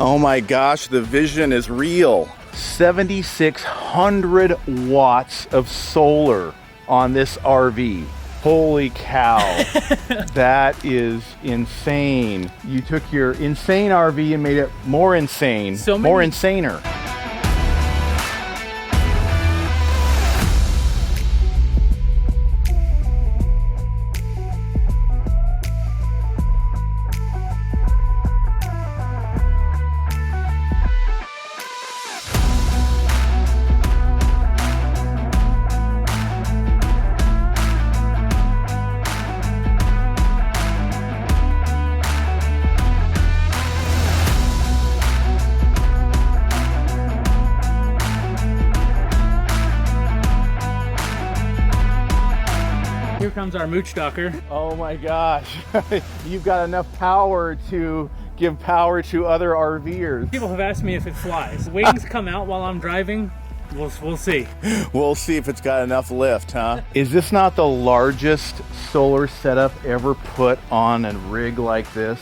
Oh my gosh, the vision is real. 7,600 watts of solar on this RV. Holy cow. That is insane. You took your insane RV and made it more insane, more insaner. Here comes our Moochdocking. Oh my gosh. You've got enough power to give power to other RVers. People have asked me if it flies. Wings come out while I'm driving. We'll see. We'll see if it's got enough lift, huh? Is this not the largest solar setup ever put on a rig like this?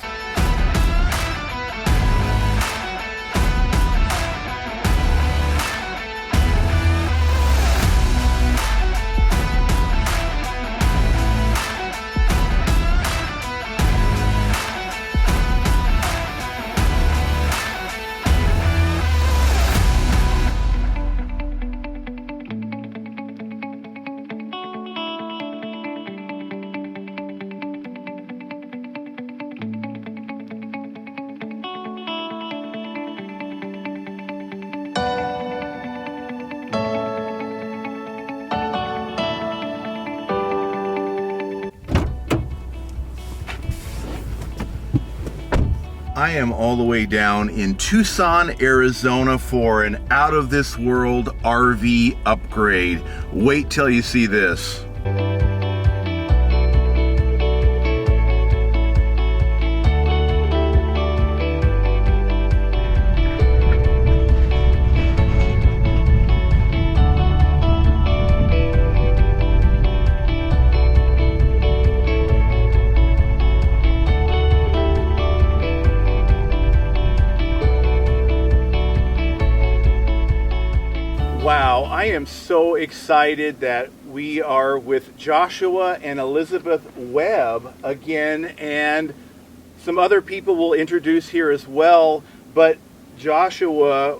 I am all the way down in Tucson, Arizona for an out-of-this-world RV upgrade. Wait till you see this. Wow, I am so excited that we are with Joshua and Elizabeth Webb again, and some other people will introduce here as well. But Joshua,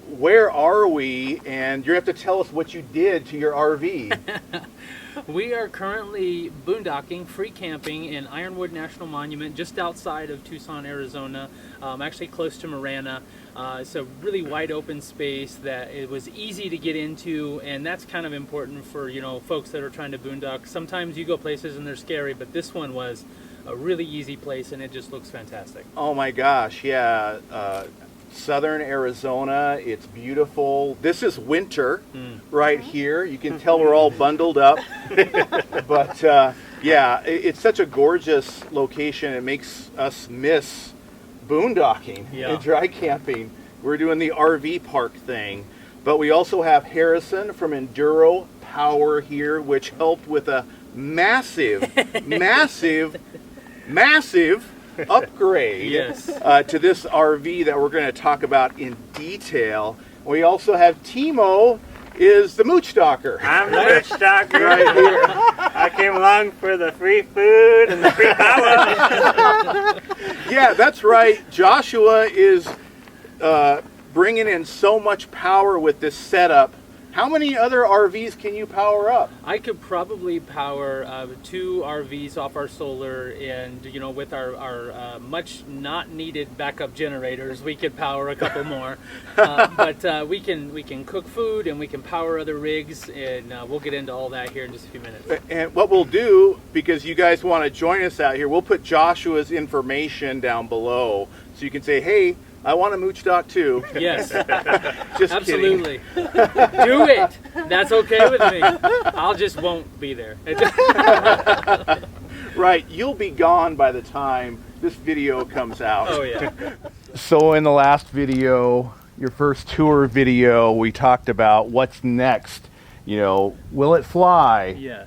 where are we? And you have to tell us what you did to your RV. We are currently boondocking, free camping in Ironwood National Monument, just outside of Tucson, Arizona, actually close to Marana. It's a really wide open space that it was easy to get into, and that's kind of important for, you know, folks that are trying to boondock. Sometimes you go places and they're scary, but this one was a really easy place and it just looks fantastic. Oh my gosh, yeah. Southern Arizona, it's beautiful. This is winter right here. You can tell we're all bundled up. But yeah, it's such a gorgeous location. It makes us miss boondocking and dry camping. We're doing the RV park thing. But we also have Harrison from Enduro Power here, which helped with a massive upgrade to this RV that we're going to talk about in detail. We also have Timo, is the Moochdocking. I'm the Moochdocking right here. I came along for the free food and the free power. Yeah, that's right. Joshua is bringing in so much power with this setup. How many other RVs can you power up? I could probably power 2 RVs off our solar, and you know, with our much not needed backup generators, we could power a couple more. But we can cook food and we can power other rigs, and we'll get into all that here in just a few minutes. And what we'll do, because you guys want to join us out here, we'll put Joshua's information down below, so you can say, hey, I want a Moochdocking too. Yes. Just absolutely. Do it. That's okay with me. I'll just won't be there. Right. You'll be gone by the time this video comes out. Oh yeah. So in the last video, your first tour video, we talked about what's next. You know, will it fly? Yeah.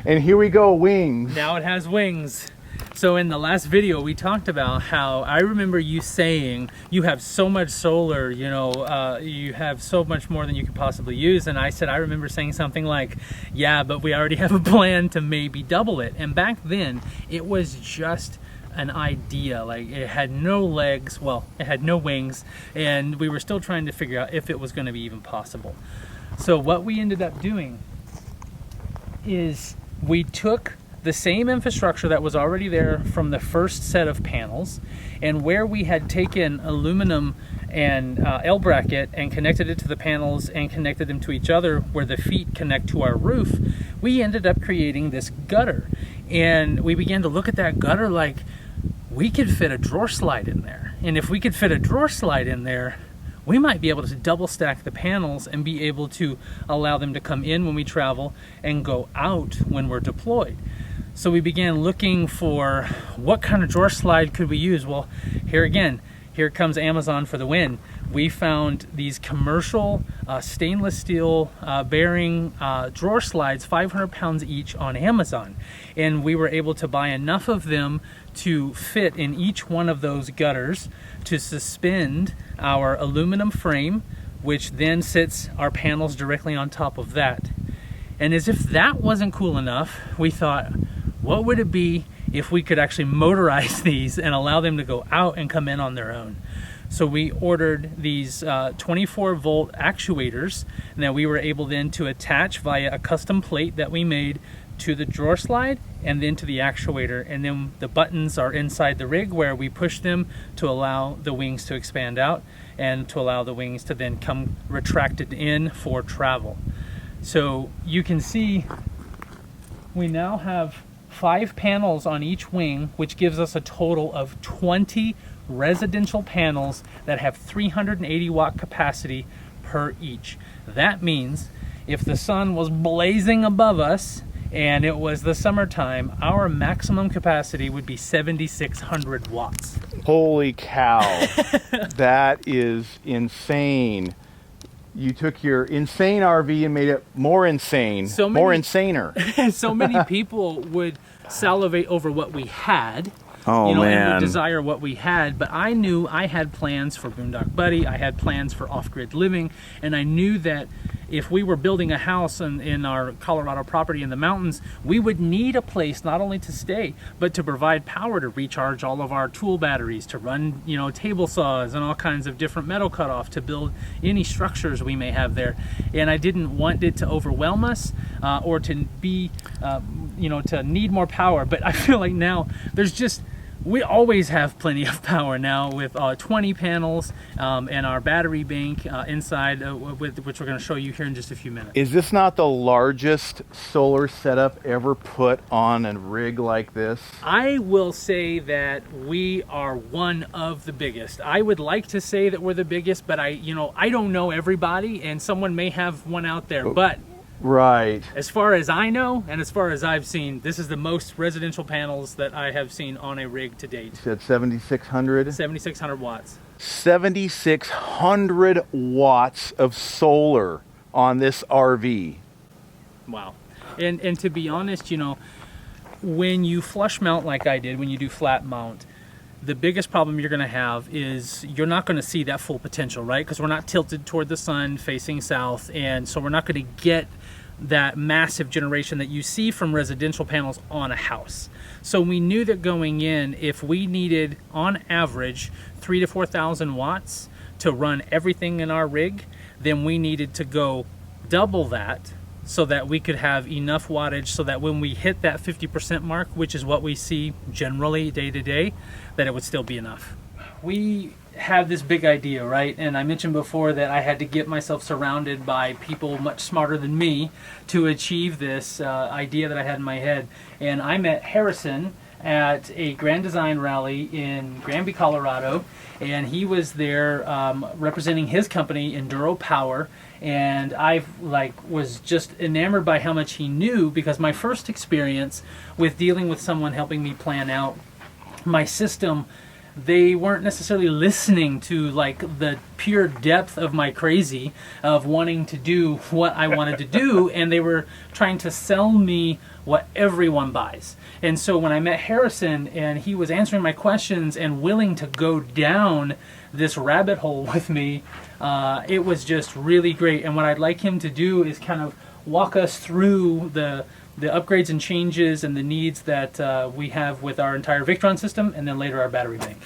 And here we go, wings. Now it has wings. So in the last video, we talked about how I remember you saying you have so much solar, you know, you have so much more than you could possibly use. And I said, I remember saying something like, yeah, but we already have a plan to maybe double it. And back then, it was just an idea. Like, it had no legs, well, it had no wings, and we were still trying to figure out if it was going to be even possible. So what we ended up doing is we took the same infrastructure that was already there from the first set of panels, and where we had taken aluminum and L bracket and connected it to the panels and connected them to each other where the feet connect to our roof, we ended up creating this gutter. And we began to look at that gutter like, we could fit a drawer slide in there. And if we could fit a drawer slide in there, we might be able to double stack the panels and be able to allow them to come in when we travel and go out when we're deployed. So we began looking for what kind of drawer slide could we use. Well, here again, here comes Amazon for the win. We found these commercial stainless steel bearing drawer slides, 500 pounds each, on Amazon. And we were able to buy enough of them to fit in each one of those gutters to suspend our aluminum frame, which then sits our panels directly on top of that. And as if that wasn't cool enough, we thought, what would it be if we could actually motorize these and allow them to go out and come in on their own? So we ordered these 24 volt actuators that we were able then to attach via a custom plate that we made to the drawer slide and then to the actuator. And then the buttons are inside the rig where we push them to allow the wings to expand out and to allow the wings to then come retracted in for travel. So you can see we now have 5 panels on each wing, which gives us a total of 20 residential panels that have 380 watt capacity per each. That means if the sun was blazing above us and it was the summertime, our maximum capacity would be 7,600 watts. Holy cow. That is insane. You took your insane RV and made it more insane, more insaner. So many people would salivate over what we had. Oh, you know, man. and would desire what we had, but I knew I had plans for Boondock Buddy, I had plans for off-grid living, and I knew that if we were building a house in our Colorado property in the mountains, we would need a place not only to stay, but to provide power to recharge all of our tool batteries, to run, you know, table saws and all kinds of different metal cutoff to build any structures we may have there. And I didn't want it to overwhelm us or to be, you know, to need more power. But I feel like now there's just, we always have plenty of power now with 20 panels and our battery bank inside, which we're going to show you here in just a few minutes. Is this not the largest solar setup ever put on a rig like this? I will say that we are one of the biggest. I would like to say that we're the biggest, but I don't know everybody, and someone may have one out there. But right, as far as I know, and as far as I've seen, this is the most residential panels that I have seen on a rig to date. You said 7,600? 7,600 watts. 7,600 watts of solar on this RV. Wow. And to be honest, you know, when you flush mount like I did, when you do flat mount, the biggest problem you're going to have is you're not going to see that full potential, right? Because we're not tilted toward the sun, facing south, and so we're not going to get that massive generation that you see from residential panels on a house. So we knew that going in, if we needed on average 3,000 to 4,000 watts to run everything in our rig, then we needed to go double that so that we could have enough wattage so that when we hit that 50% mark, which is what we see generally day to day, that it would still be enough. We have this big idea, right? And I mentioned before that I had to get myself surrounded by people much smarter than me to achieve this idea that I had in my head. And I met Harrison at a Grand Design rally in Granby, Colorado, and he was there representing his company, Enduro Power. And I was just enamored by how much he knew, because my first experience with dealing with someone helping me plan out my system they weren't necessarily listening to like the pure depth of my crazy of wanting to do what I wanted to do, and they were trying to sell me what everyone buys. And so when I met Harrison and he was answering my questions and willing to go down this rabbit hole with me, it was just really great. And what I'd like him to do is kind of walk us through the upgrades and changes and the needs that we have with our entire Victron system, and then later our battery bank.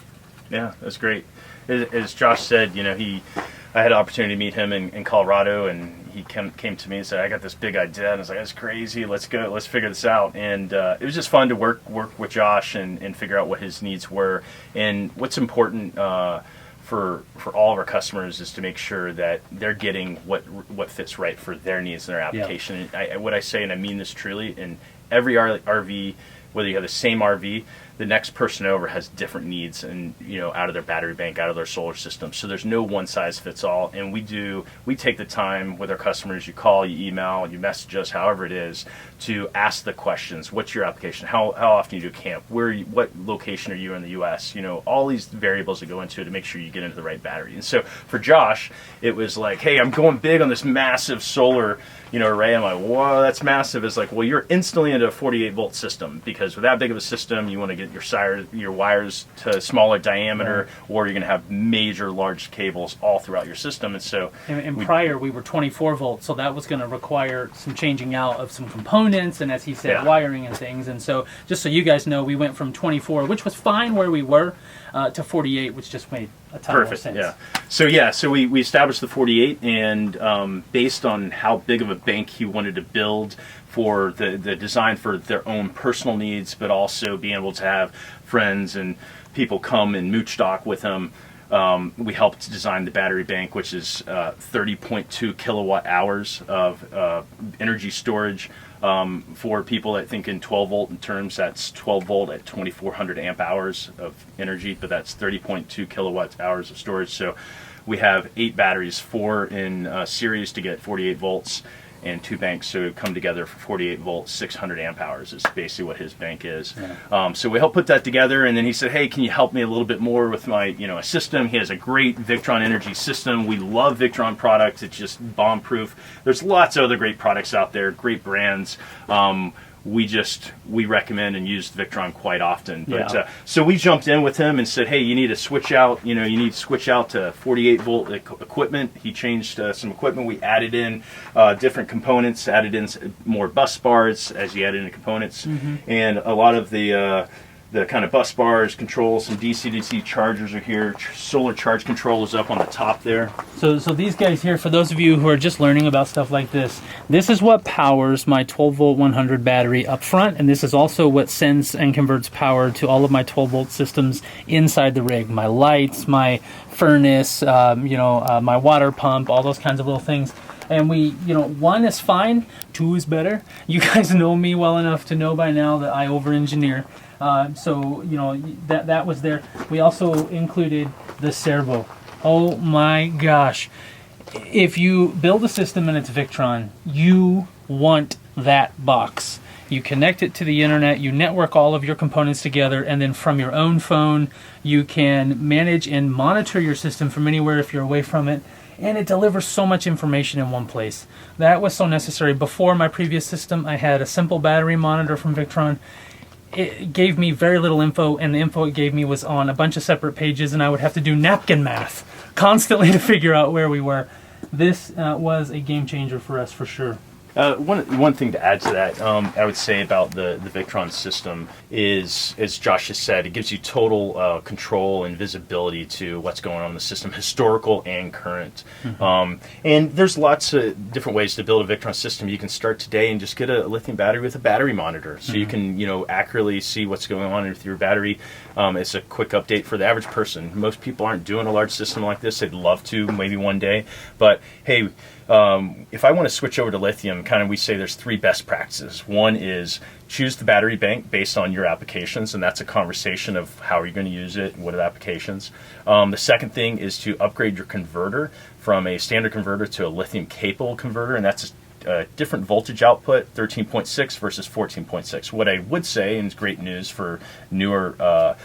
Yeah, that's great. As Josh said, you know, I had an opportunity to meet him in Colorado, and he came to me and said, I got this big idea. And I was like, that's crazy. Let's go. Let's figure this out. And it was just fun to work with Josh and figure out what his needs were. And what's important for all of our customers is to make sure that they're getting what fits right for their needs and their application. Yeah. What I say, and I mean this truly, in every RV, whether you have the same RV, the next person over has different needs, and you know, out of their battery bank, out of their solar system. So there's no one size fits all. And we take the time with our customers. You call, you email, you message us, however it is, to ask the questions. What's your application? How often you do camp? What location are you in the U.S.? You know, all these variables that go into it to make sure you get into the right battery. And so for Josh, it was like, hey, I'm going big on this massive solar, you know, array. I'm like, whoa, that's massive. It's like, well, you're instantly into a 48 volt system, because with that big of a system, you want to get your wires to a smaller diameter, or you're going to have major large cables all throughout your system. And so, prior we were 24 volts, so that was going to require some changing out of some components, and as he said, wiring and things. And so, just so you guys know, we went from 24, which was fine where we were, to 48, which just made a ton more sense. So we established the 48, and based on how big of a bank he wanted to build for the design for their own personal needs, but also being able to have friends and people come and moochdock with him. We helped design the battery bank, which is 30.2 kilowatt hours of energy storage. For people that think in 12 volt in terms, that's 12 volt at 2400 amp hours of energy, but that's 30.2 kilowatt hours of storage. So we have 8 batteries, 4 in series to get 48 volts, and 2 banks to come together for 48 volts, 600 amp hours is basically what his bank is. Yeah. So we helped put that together, and then he said, hey, can you help me a little bit more with my, a system? He has a great Victron energy system. We love Victron products. It's just bomb-proof. There's lots of other great products out there, great brands. We recommend and use Victron quite often. But so we jumped in with him and said, hey, you need to switch out, to 48 volt equipment. He changed some equipment. We added in different components, added in more bus bars as you add in the components, and a lot of the kind of bus bars, controls, some DC-DC chargers are here. Solar charge control is up on the top there. So these guys here, for those of you who are just learning about stuff like this is what powers my 12 volt 100 battery up front, and this is also what sends and converts power to all of my 12 volt systems inside the rig. My lights, my furnace, my water pump, all those kinds of little things. And we, 1 is fine, 2 is better. You guys know me well enough to know by now that I over-engineer. So that was there. We also included the Cerbo. Oh my gosh. If you build a system and it's Victron, you want that box. You connect it to the internet, you network all of your components together, and then from your own phone, you can manage and monitor your system from anywhere if you're away from it. And it delivers so much information in one place. That was so necessary. Before my previous system, I had a simple battery monitor from Victron. It gave me very little info, and the info it gave me was on a bunch of separate pages, and I would have to do napkin math constantly to figure out where we were. This was a game changer for us, for sure. One thing to add to that, I would say about the Victron system is, as Josh has said, it gives you total control and visibility to what's going on in the system, historical and current. And there's lots of different ways to build a Victron system. You can start today and just get a lithium battery with a battery monitor, so you can accurately see what's going on with your battery. It's a quick update for the average person. Most people aren't doing a large system like this. They'd love to, maybe one day, but hey, if I want to switch over to lithium, we say there's 3 best practices. One is choose the battery bank based on your applications, and that's a conversation of how are you going to use it, what are the applications. The second thing is to upgrade your converter from a standard converter to a lithium capable converter, and that's different voltage output, 13.6 versus 14.6. What I would say, and it's great news for newer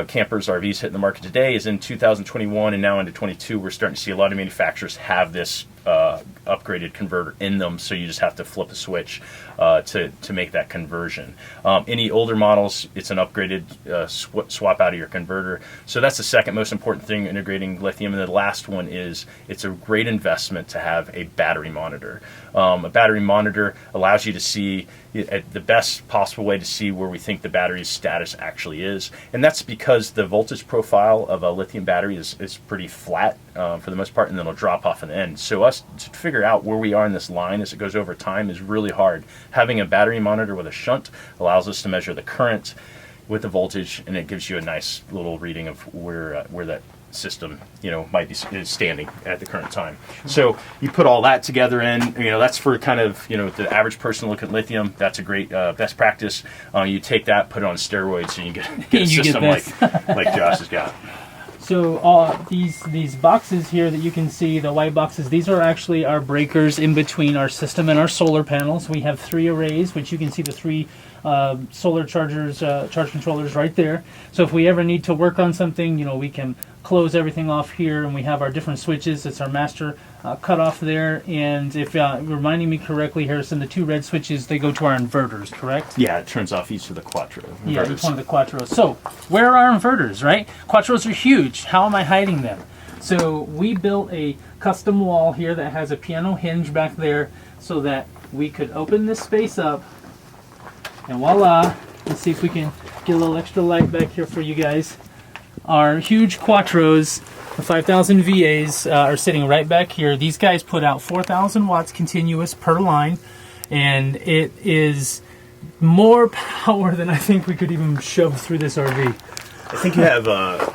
campers, RVs hitting the market today, is in 2021 and now into 22, we're starting to see a lot of manufacturers have this upgraded converter in them, so you just have to flip a switch to make that conversion. Any older models, it's an upgraded swap out of your converter. So that's the second most important thing, integrating lithium. And the last one is it's a great investment to have a battery monitor. A battery monitor allows you to see the best possible way to see where we think the battery's status actually is. And that's because the voltage profile of a lithium battery is pretty flat for the most part, and then it'll drop off in the end. So us to figure out where we are in this line as it goes over time is really hard. Having a battery monitor with a shunt allows us to measure the current with the voltage, and it gives you a nice little reading of where that system, might be standing at the current time. So you put all that together in, that's for kind of, the average person looking at lithium. That's a great best practice. You take that, put it on steroids, and you get a system like Josh has got. So these boxes here that you can see, the white boxes, these are actually our breakers in between our system and our solar panels. We have 3 arrays, which you can see the 3 solar chargers, charge controllers right there. So if we ever need to work on something, we can close everything off here, and we have our different switches. It's our master cutoff there. And if reminding me correctly, Harrison, the 2 red switches, they go to our inverters, correct? Yeah, it turns off each of the Quattro inverters. Yeah, each one of the Quattros. So where are our inverters, right? Quattros are huge. How am I hiding them? So we built a custom wall here that has a piano hinge back there so that we could open this space up, and voila. Let's see if we can get a little extra light back here for you guys. Our huge Quattros, the 5000 VAs, are sitting right back here. These guys put out 4,000 watts continuous per line, and it is more power than I think we could even shove through this RV. I think you have,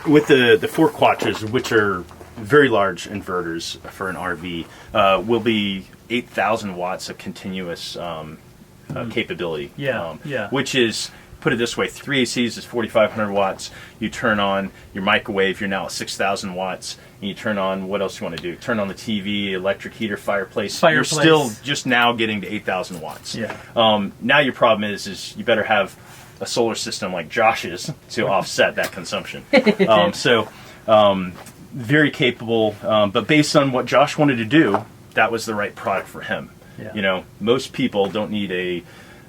with the 4 Quattros, which are very large inverters for an RV, will be 8,000 watts of continuous capability. Yeah. Which is, put it this way, 3 ACs is 4,500 watts. You turn on your microwave, you're now at 6,000 watts. And you turn on, what else you want to do? Turn on the TV, electric heater, fireplace. You're still just now getting to 8,000 watts. Yeah. Now your problem is you better have a solar system like Josh's to offset that consumption. Very capable, but based on what Josh wanted to do, that was the right product for him. Yeah. Most people don't need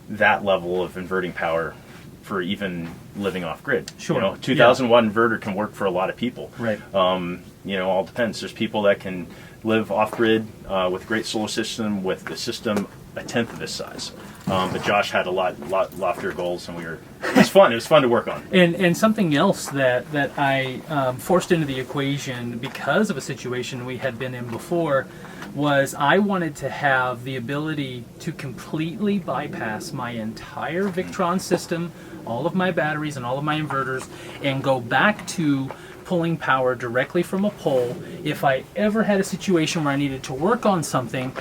that level of inverting power for even living off grid. Sure. 2,000 watt inverter can work for a lot of people. Right. All depends. There's people that can live off grid with a great solar system, with the system a tenth of this size. But Josh had a lot loftier goals, and it was fun. It was fun to work on. And something else that I forced into the equation because of a situation we had been in before was I wanted to have the ability to completely bypass my entire Victron system, all of my batteries and all of my inverters, and go back to pulling power directly from a pole if I ever had a situation where I needed to work on something.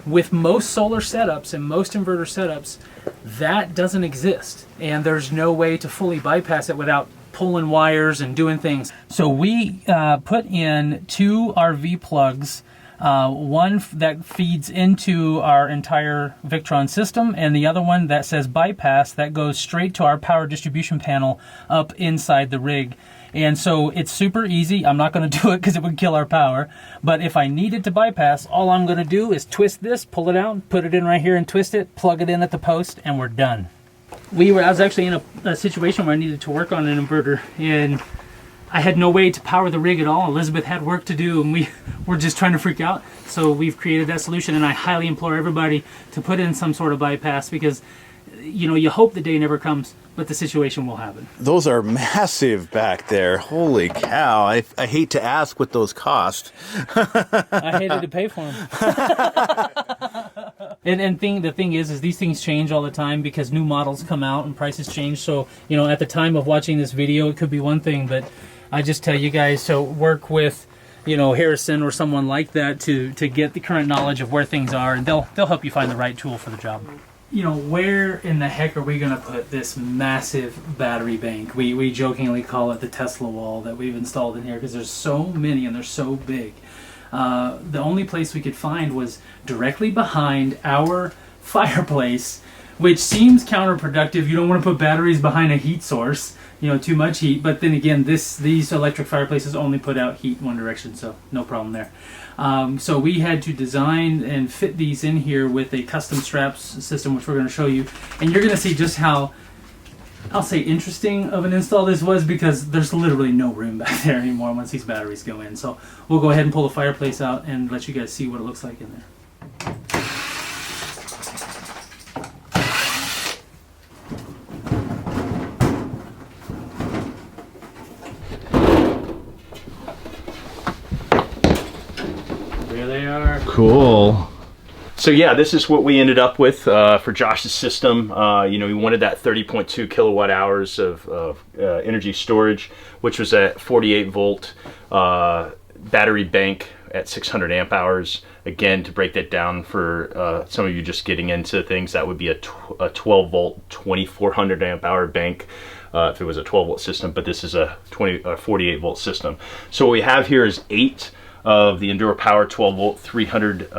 With most solar setups and most inverter setups, that doesn't exist, and there's no way to fully bypass it without pulling wires and doing things. So we put in 2 RV plugs, one that feeds into our entire Victron system, and the other one that says bypass that goes straight to our power distribution panel up inside the rig. And so it's super easy. I'm not going to do it because it would kill our power. But if I needed to bypass, all I'm going to do is twist this, pull it out, put it in right here and twist it, plug it in at the post, and we're done. I was actually in a situation where I needed to work on an inverter, and I had no way to power the rig at all. Elizabeth had work to do, and we were just trying to freak out. So we've created that solution, and I highly implore everybody to put in some sort of bypass because, you hope the day never comes, but the situation will happen. Those are massive back there. Holy cow. I hate to ask what those cost. I hated to pay for them. The thing is these things change all the time because new models come out and prices change. So, at the time of watching this video, it could be one thing, but I just tell you guys to work with, Harrison or someone like that to get the current knowledge of where things are, and they'll help you find the right tool for the job. Where in the heck are we going to put this massive battery bank? We jokingly call it the Tesla wall that we've installed in here because there's so many and they're so big. the only place we could find was directly behind our fireplace, which seems counterproductive. You don't want to put batteries behind a heat source, you know, too much heat. But then again, these electric fireplaces only put out heat one direction, so no problem there. So we had to design and fit these in here with a custom straps system, which we're going to show you. And you're going to see just how, I'll say, interesting of an install this was, because there's literally no room back there anymore once these batteries go in. So we'll go ahead and pull the fireplace out and let you guys see what it looks like in there. There they are. Cool. So yeah, this is what we ended up with for Josh's system. You know, we wanted that 30.2 kilowatt hours of energy storage, which was at 48 volt battery bank at 600 amp hours. Again, to break that down for some of you just getting into things, that would be a 12 volt 2400 amp hour bank if it was a 12 volt system, but this is a 48 volt system. So what we have here is 8 of the Enduro Power 12 volt 300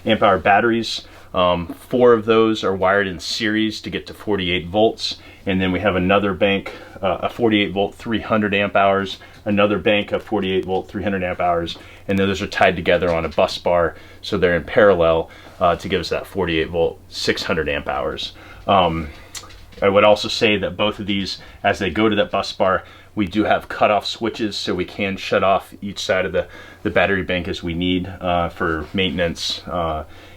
amp hour batteries. 4 of those are wired in series to get to 48 volts, and then we have another bank, a 48 volt 300 amp hours, another bank of 48 volt 300 amp hours, and then those are tied together on a bus bar, so they're in parallel to give us that 48 volt 600 amp hours. I would also say that both of these, as they go to that bus bar, we do have cutoff switches, so we can shut off each side of the battery bank as we need for maintenance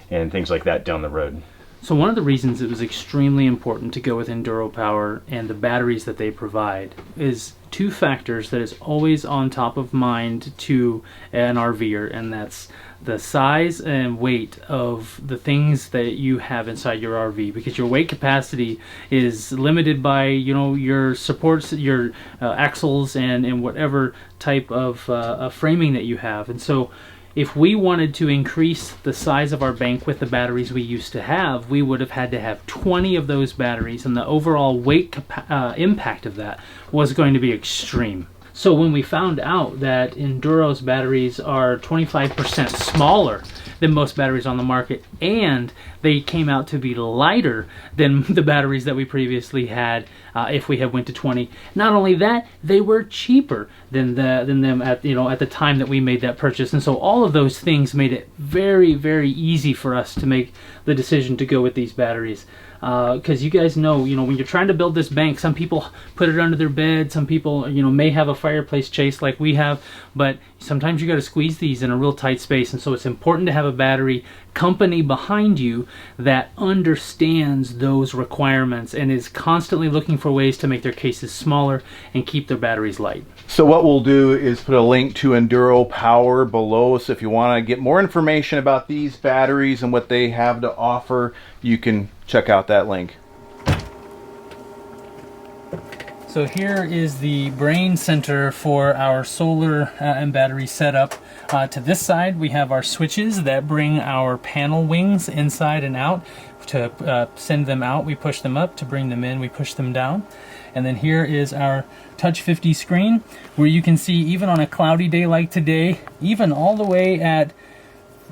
and things like that down the road. So one of the reasons it was extremely important to go with Enduro Power and the batteries that they provide is 2 factors that is always on top of mind to an RVer, and that's the size and weight of the things that you have inside your RV, because your weight capacity is limited by, you know, your supports, your axles, and whatever type of framing that you have. And so if we wanted to increase the size of our bank with the batteries we used to have, we would have had to have 20 of those batteries, and the overall weight impact of that was going to be extreme. So when we found out that Enduro's batteries are 25% smaller than most batteries on the market, and they came out to be lighter than the batteries that we previously had if we had went to 20. Not only that, they were cheaper than them at the time that we made that purchase. And so all of those things made it very, very easy for us to make the decision to go with these batteries. Because you guys know, when you're trying to build this bank, some people put it under their bed, some people, may have a fireplace chase like we have, but sometimes you got to squeeze these in a real tight space, and so it's important to have a battery company behind you that understands those requirements and is constantly looking for ways to make their cases smaller and keep their batteries light. So what we'll do is put a link to Enduro Power below, so if you want to get more information about these batteries and what they have to offer, you can check out that link. So here is the brain center for our solar and battery setup. To this side we have our switches that bring our panel wings inside and out. To send them out, we push them up. To bring them in, we push them down. And then here is our Touch 50 screen, where you can see, even on a cloudy day like today, even all the way at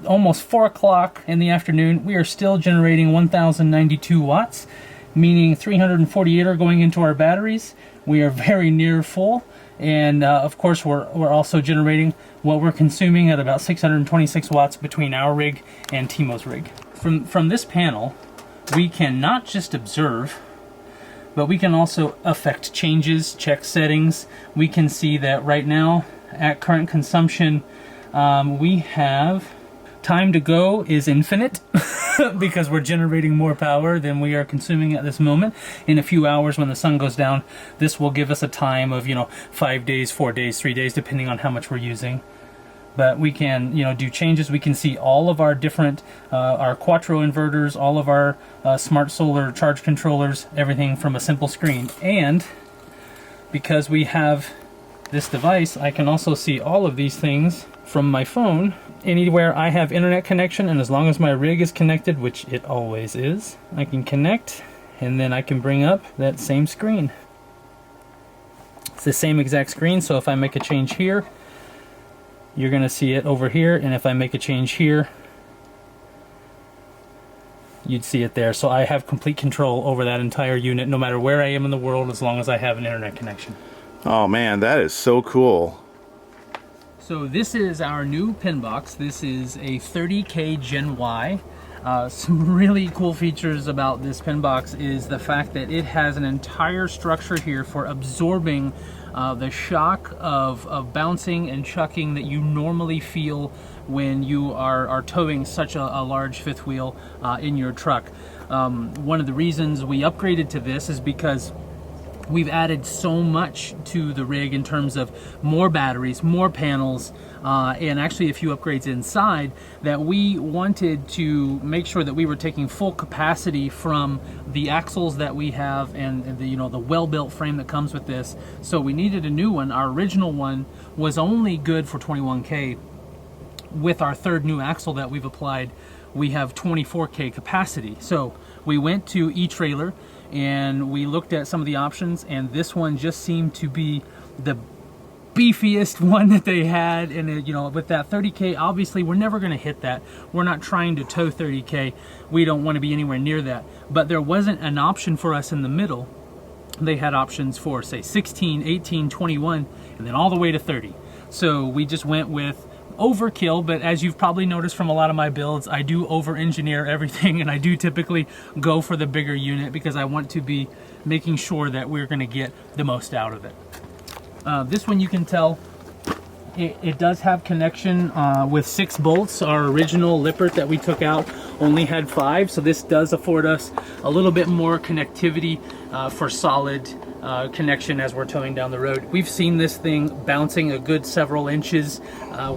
almost 4 o'clock in the afternoon, we are still generating 1092 watts, meaning 348 are going into our batteries. We are very near full, and of course we're also generating what we're consuming at about 626 watts between our rig and Timo's rig. From this panel, we can not just observe, but we can also affect changes, check settings. We can see that right now, at current consumption, we have time to go is infinite because we're generating more power than we are consuming at this moment. In a few hours, when the sun goes down, this will give us a time of 5 days, 4 days, 3 days, depending on how much we're using. But we can do changes. We can see all of our different our Quattro inverters, all of our smart solar charge controllers, everything from a simple screen. And because we have this device, I can also see all of these things from my phone anywhere I have internet connection, and as long as my rig is connected, which it always is, I can connect, and then I can bring up that same screen. It's the same exact screen, so if I make a change here, you're going to see it over here, and if I make a change here, you'd see it there. So I have complete control over that entire unit, no matter where I am in the world, as long as I have an internet connection. Oh man, that is so cool. So this is our new pin box. This is a 30K Gen Y. Some really cool features about this pin box is the fact that it has an entire structure here for absorbing the shock of bouncing and chucking that you normally feel when you are towing such a large fifth wheel in your truck. One of the reasons we upgraded to this is because we've added so much to the rig in terms of more batteries, more panels, and actually a few upgrades inside, that we wanted to make sure that we were taking full capacity from the axles that we have and the, the well-built frame that comes with this. So we needed a new one. Our original one was only good for 21K. With our third new axle that we've applied, we have 24K capacity. So we went to eTrailer and we looked at some of the options, and this one just seemed to be the beefiest one that they had. And with that 30K, obviously we're never going to hit that. We're not trying to tow 30K. We don't want to be anywhere near that. But there wasn't an option for us in the middle. They had options for, say, 16, 18, 21, and then all the way to 30. So we just went with overkill, but as you've probably noticed from a lot of my builds, I do over-engineer everything, and I do typically go for the bigger unit because I want to be making sure that we're going to get the most out of it. This one, you can tell it does have connection with 6 bolts. Our original Lippert that we took out only had 5, so this does afford us a little bit more connectivity for solid connection as we're towing down the road. We've seen this thing bouncing a good several inches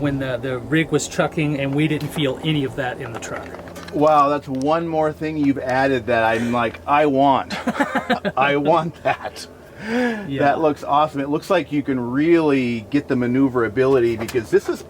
when the rig was trucking, and we didn't feel any of that in the truck. Wow, that's one more thing you've added that I'm like, I want. I want that. Yeah. That looks awesome. It looks like you can really get the maneuverability, because this is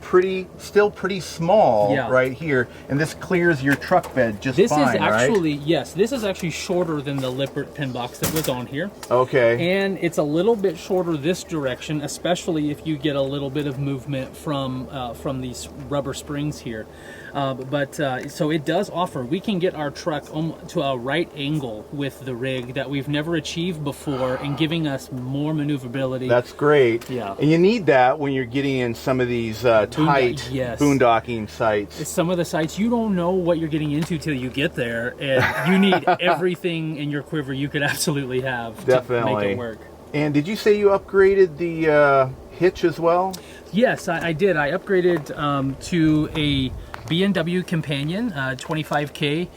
still pretty small right here, and this clears your truck bed just fine, This is actually, right? Yes, this is actually shorter than the Lippert pin box that was on here. Okay. And it's a little bit shorter this direction, especially if you get a little bit of movement from these rubber springs here. So it does offer, we can get our truck to a right angle with the rig that we've never achieved before, and giving us more maneuverability. That's great. Yeah. And you need that when you're getting in some of these tight boondocking sites. Some of the sites, you don't know what you're getting into till you get there, and you need everything in your quiver you could absolutely have to make it work. And did you say you upgraded the hitch as well? Yes, I did. I upgraded to a B&W Companion, 25K.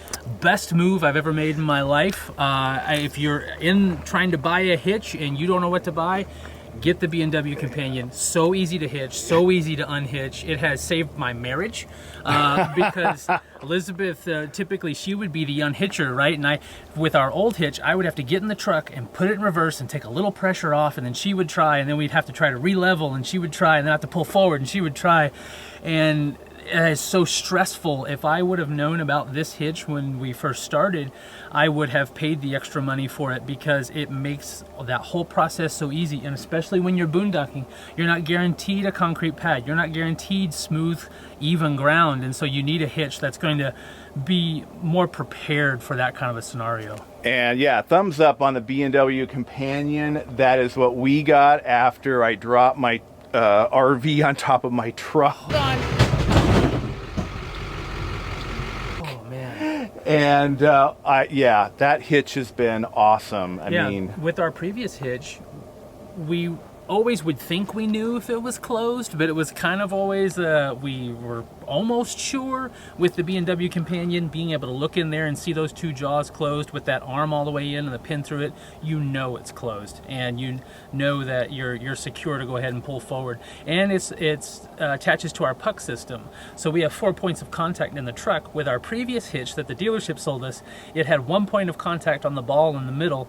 Best move I've ever made in my life. If you're trying to buy a hitch and you don't know what to buy, get the B&W Companion. So easy to hitch, so easy to unhitch. It has saved my marriage because Elizabeth, typically she would be the unhitcher, right? And with our old hitch, I would have to get in the truck and put it in reverse and take a little pressure off, and then she would try, and then we'd have to try to re-level, and she would try, and then have to pull forward, and she would try. And it's so stressful. If I would have known about this hitch when we first started, I would have paid the extra money for it, because it makes that whole process so easy. And especially when you're boondocking, you're not guaranteed a concrete pad. You're not guaranteed smooth, even ground. And so you need a hitch that's going to be more prepared for that kind of a scenario. And yeah, thumbs up on the B&W Companion. That is what we got after I dropped my RV on top of my truck. And yeah, that hitch has been awesome. I mean, with our previous hitch, we always would think we knew if it was closed, but it was kind of always we were almost sure. With the B&W Companion, being able to look in there and see those 2 jaws closed with that arm all the way in and the pin through it, you know it's closed, and you know that you're secure to go ahead and pull forward. And it's attaches to our puck system, so we have 4 points of contact in the truck. With our previous hitch that the dealership sold us, it had 1 point of contact on the ball in the middle.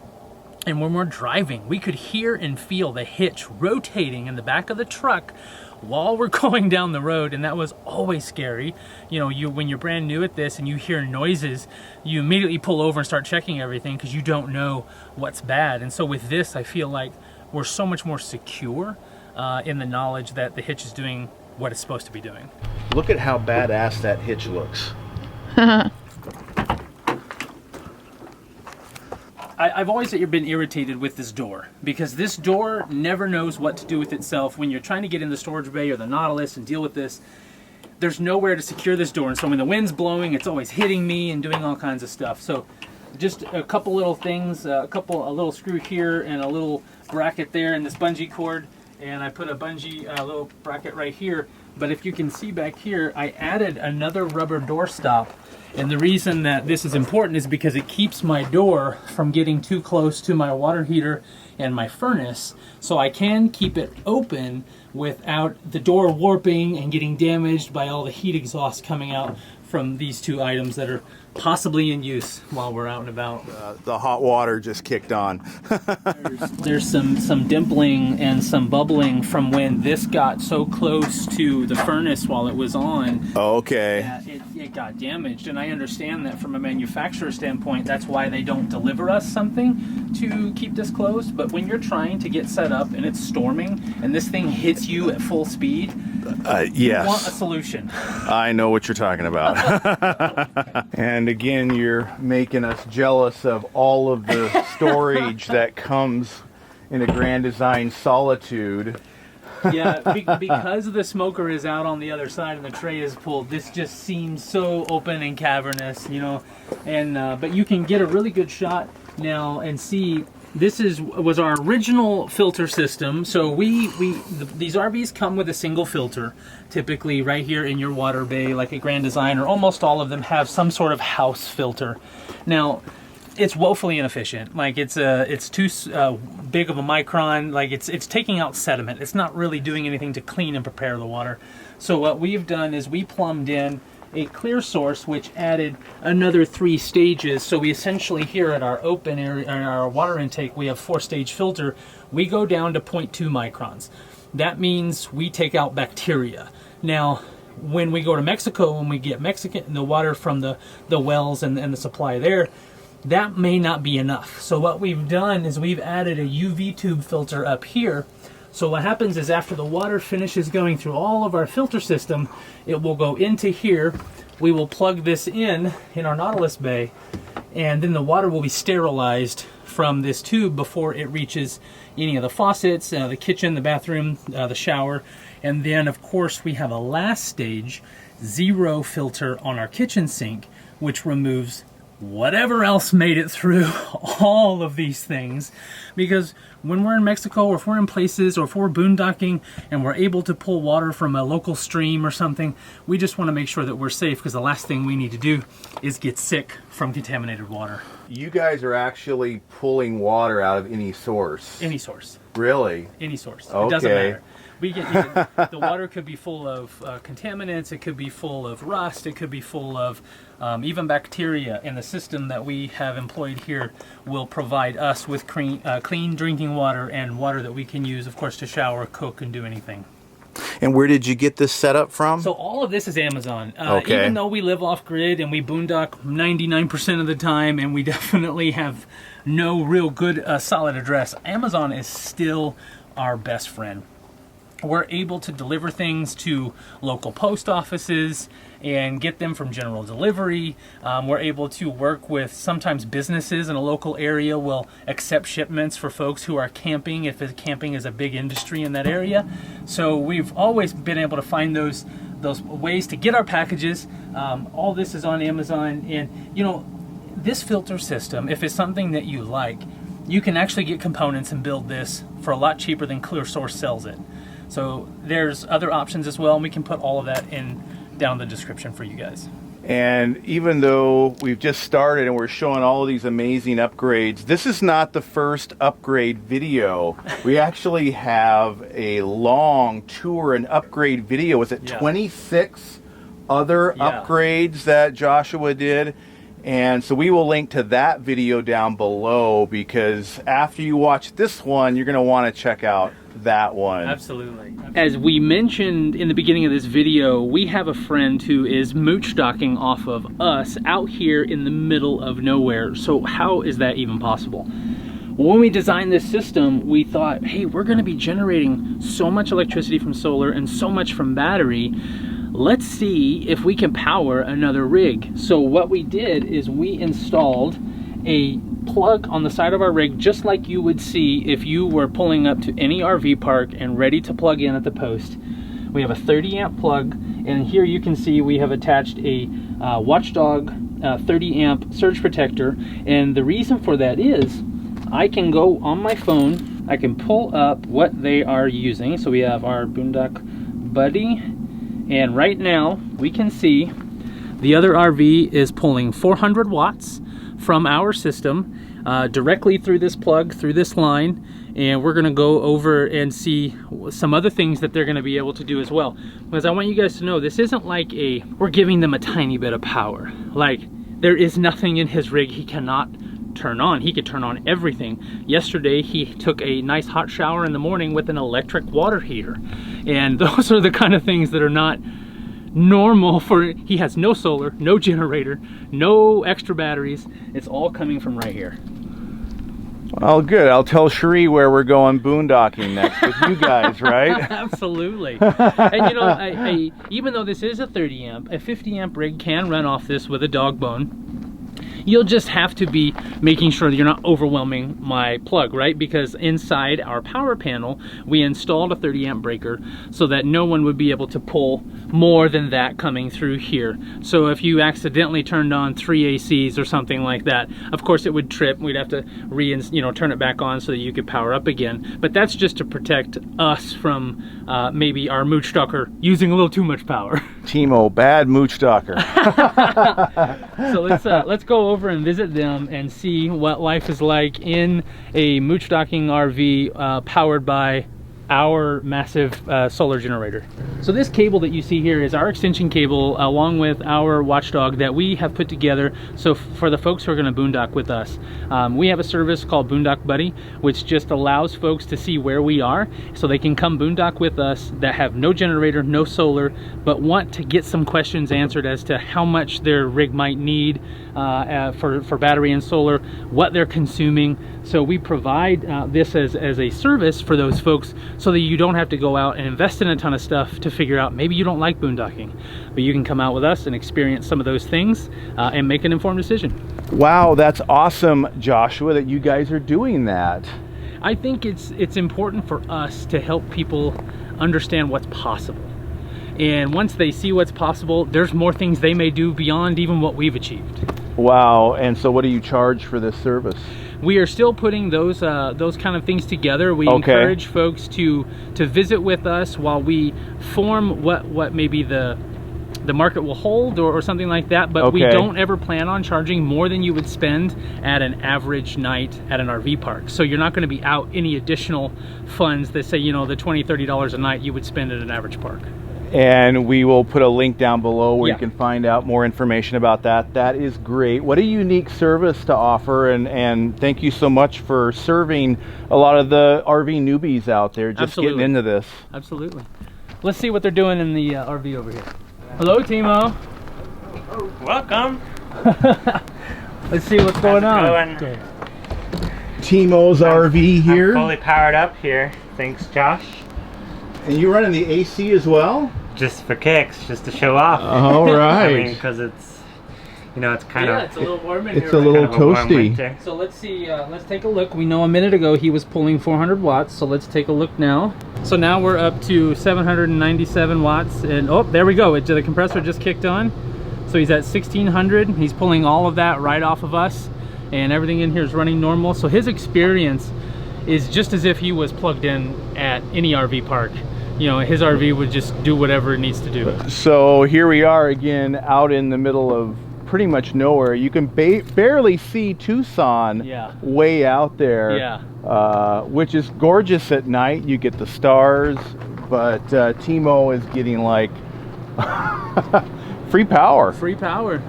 And when we're driving, we could hear and feel the hitch rotating in the back of the truck while we're going down the road, and that was always scary. When you're brand new at this and you hear noises, you immediately pull over and start checking everything, because you don't know what's bad. And so with this, I feel like we're so much more secure in the knowledge that the hitch is doing what it's supposed to be doing. Look at how badass that hitch looks. I've always been irritated with this door because this door never knows what to do with itself. When you're trying to get in the storage bay or the Nautilus and deal with this, there's nowhere to secure this door. And so when the wind's blowing, it's always hitting me and doing all kinds of stuff. So just a couple little things, a little screw here and a little bracket there and this bungee cord. And I put a bungee little bracket right here. But if you can see back here, I added another rubber door stop. And the reason that this is important is because it keeps my door from getting too close to my water heater and my furnace, so I can keep it open without the door warping and getting damaged by all the heat exhaust coming out from these two items that are possibly in use while we're out and about. The hot water just kicked on. There's some dimpling and some bubbling from when this got so close to the furnace while it was on. Okay. That it got damaged, and I understand that from a manufacturer standpoint, that's why they don't deliver us something to keep this closed. But when you're trying to get set up and it's storming and this thing hits you at full speed, yes. you want a solution. I know what you're talking about. And again, you're making us jealous of all of the storage that comes in a Grand Design Solitude. Yeah, because the smoker is out on the other side and the tray is pulled, this just seems so open and cavernous, you know. And but you can get a really good shot now and see. This was our original filter system. So these RVs come with a single filter, typically right here in your water bay, like a Grand Design, or almost all of them have some sort of house filter. Now, it's woefully inefficient. Like it's too big of a micron. Like it's taking out sediment. It's not really doing anything to clean and prepare the water. So what we've done is we plumbed in a clear source, which added another 3 stages. So we essentially here at our open area, our water intake, we have 4-stage filter. We go down to 0.2 microns. That means we take out bacteria. Now, when we go to Mexico, when we get the water from the wells and the supply there, that may not be enough. So what we've done is we've added a UV tube filter up here. So what happens is after the water finishes going through all of our filter system, it will go into here. We will plug this in our Nautilus bay, and then the water will be sterilized from this tube before it reaches any of the faucets, the kitchen, the bathroom, the shower. And then of course we have a last stage, 0 filter on our kitchen sink, which removes whatever else made it through all of these things. Because when we're in Mexico, or if we're in places, or if we're boondocking and we're able to pull water from a local stream or something, we just want to make sure that we're safe, because the last thing we need to do is get sick from contaminated water. You guys are actually pulling water out of any source. Any source. Really? Any source. Okay. It doesn't matter. The water could be full of contaminants, it could be full of rust, it could be full of even bacteria, and the system that we have employed here will provide us with clean drinking water and water that we can use, of course, to shower, cook, and do anything. And where did you get this set up from? So all of this is Amazon. Okay. Even though we live off-grid and we boondock 99% of the time, and we definitely have no real good solid address, Amazon is still our best friend. We're able to deliver things to local post offices and get them from general delivery. We're able to work with sometimes businesses in a local area will accept shipments for folks who are camping, if camping is a big industry in that area. So we've always been able to find those ways to get our packages. All this is on Amazon, and you know, this filter system, if it's something that you like, you can actually get components and build this for a lot cheaper than ClearSource sells it. So there's other options as well, and we can put all of that down in the description for you guys. And even though we've just started and we're showing all of these amazing upgrades, this is not the first upgrade video. We actually have a long tour and upgrade video. Was it 26 other upgrades that Joshua did? And so we will link to that video down below, because after you watch this one, you're going to want to check out that one. Absolutely. As we mentioned in the beginning of this video, we have a friend who is Moochdocking off of us out here in the middle of nowhere. So how is that even possible? When we designed this system, we thought, hey, we're going to be generating so much electricity from solar and so much from battery. Let's see if we can power another rig. So what we did is we installed a plug on the side of our rig, just like you would see if you were pulling up to any RV park and ready to plug in at the post. We have a 30 amp plug, and here you can see we have attached a Watchdog 30 amp surge protector. And the reason for that is I can go on my phone, I can pull up what they are using. So we have our Boondock Buddy, and right now we can see the other RV is pulling 400 watts from our system directly through this plug, through this line, and we're gonna go over and see some other things that they're gonna be able to do as well. Because I want you guys to know, this isn't like we're giving them a tiny bit of power. Like, there is nothing in his rig he cannot turn on. He could turn on everything. Yesterday he took a nice hot shower in the morning with an electric water heater, and those are the kind of things that are not normal for. He has no solar, no generator, no extra batteries. It's all coming from right here. Well, good. I'll tell Cherie where we're going boondocking next with you guys, right? Absolutely. And you know, even though this is a 30 amp, a 50 amp rig can run off this with a dog bone. You'll just have to be making sure that you're not overwhelming my plug, right? Because inside our power panel, we installed a 30 amp breaker so that no one would be able to pull more than that coming through here. So if you accidentally turned on 3 ACs or something like that, of course it would trip. We'd have to turn it back on so that you could power up again. But that's just to protect us from maybe our Moochdocking using a little too much power. Timo, bad Moochdocking. So let's go over and visit them and see what life is like in a Moochdocking RV powered by our massive solar generator. So this cable that you see here is our extension cable along with our Watchdog that we have put together. So for the folks who are going to boondock with us, we have a service called Boondock Buddy, which just allows folks to see where we are so they can come boondock with us that have no generator, no solar, but want to get some questions answered as to how much their rig might need for battery and solar, what they're consuming. So we provide this as a service for those folks so that you don't have to go out and invest in a ton of stuff to figure out maybe you don't like boondocking, but you can come out with us and experience some of those things and make an informed decision. Wow, that's awesome, Joshua, that you guys are doing that. I think it's important for us to help people understand what's possible. And once they see what's possible, there's more things they may do beyond even what we've achieved. Wow, and so what do you charge for this service? We are still putting those kind of things together. We encourage folks to visit with us while we form what maybe the market will hold or something like that, but we don't ever plan on charging more than you would spend at an average night at an RV park. So you're not going to be out any additional funds that say, you know, the $20, $30 a night you would spend at an average park. And we will put a link down below where you can find out more information about that. That is great. What a unique service to offer, and thank you so much for serving a lot of the RV newbies out there just getting into this. Absolutely. Let's see what they're doing in the RV over here. Hello, Timo. Welcome. Let's see what's going on. Okay. Timo's RV here. I'm fully powered up here. Thanks, Josh. And you running the AC as well? Just for kicks, just to show off. All right. I mean, because it's, you know, it's kind of... it's a little warm in here. It's a little toasty. So let's see, let's take a look. We know a minute ago he was pulling 400 watts, so let's take a look now. So now we're up to 797 watts, and oh, there we go. The compressor just kicked on. So he's at 1600. He's pulling all of that right off of us, and everything in here is running normal. So his experience is just as if he was plugged in at any RV park. You know, his RV would just do whatever it needs to do. So here we are again out in the middle of pretty much nowhere. You can barely see Tucson way out there, which is gorgeous at night. You get the stars, but Timo is getting like Free power. Free power.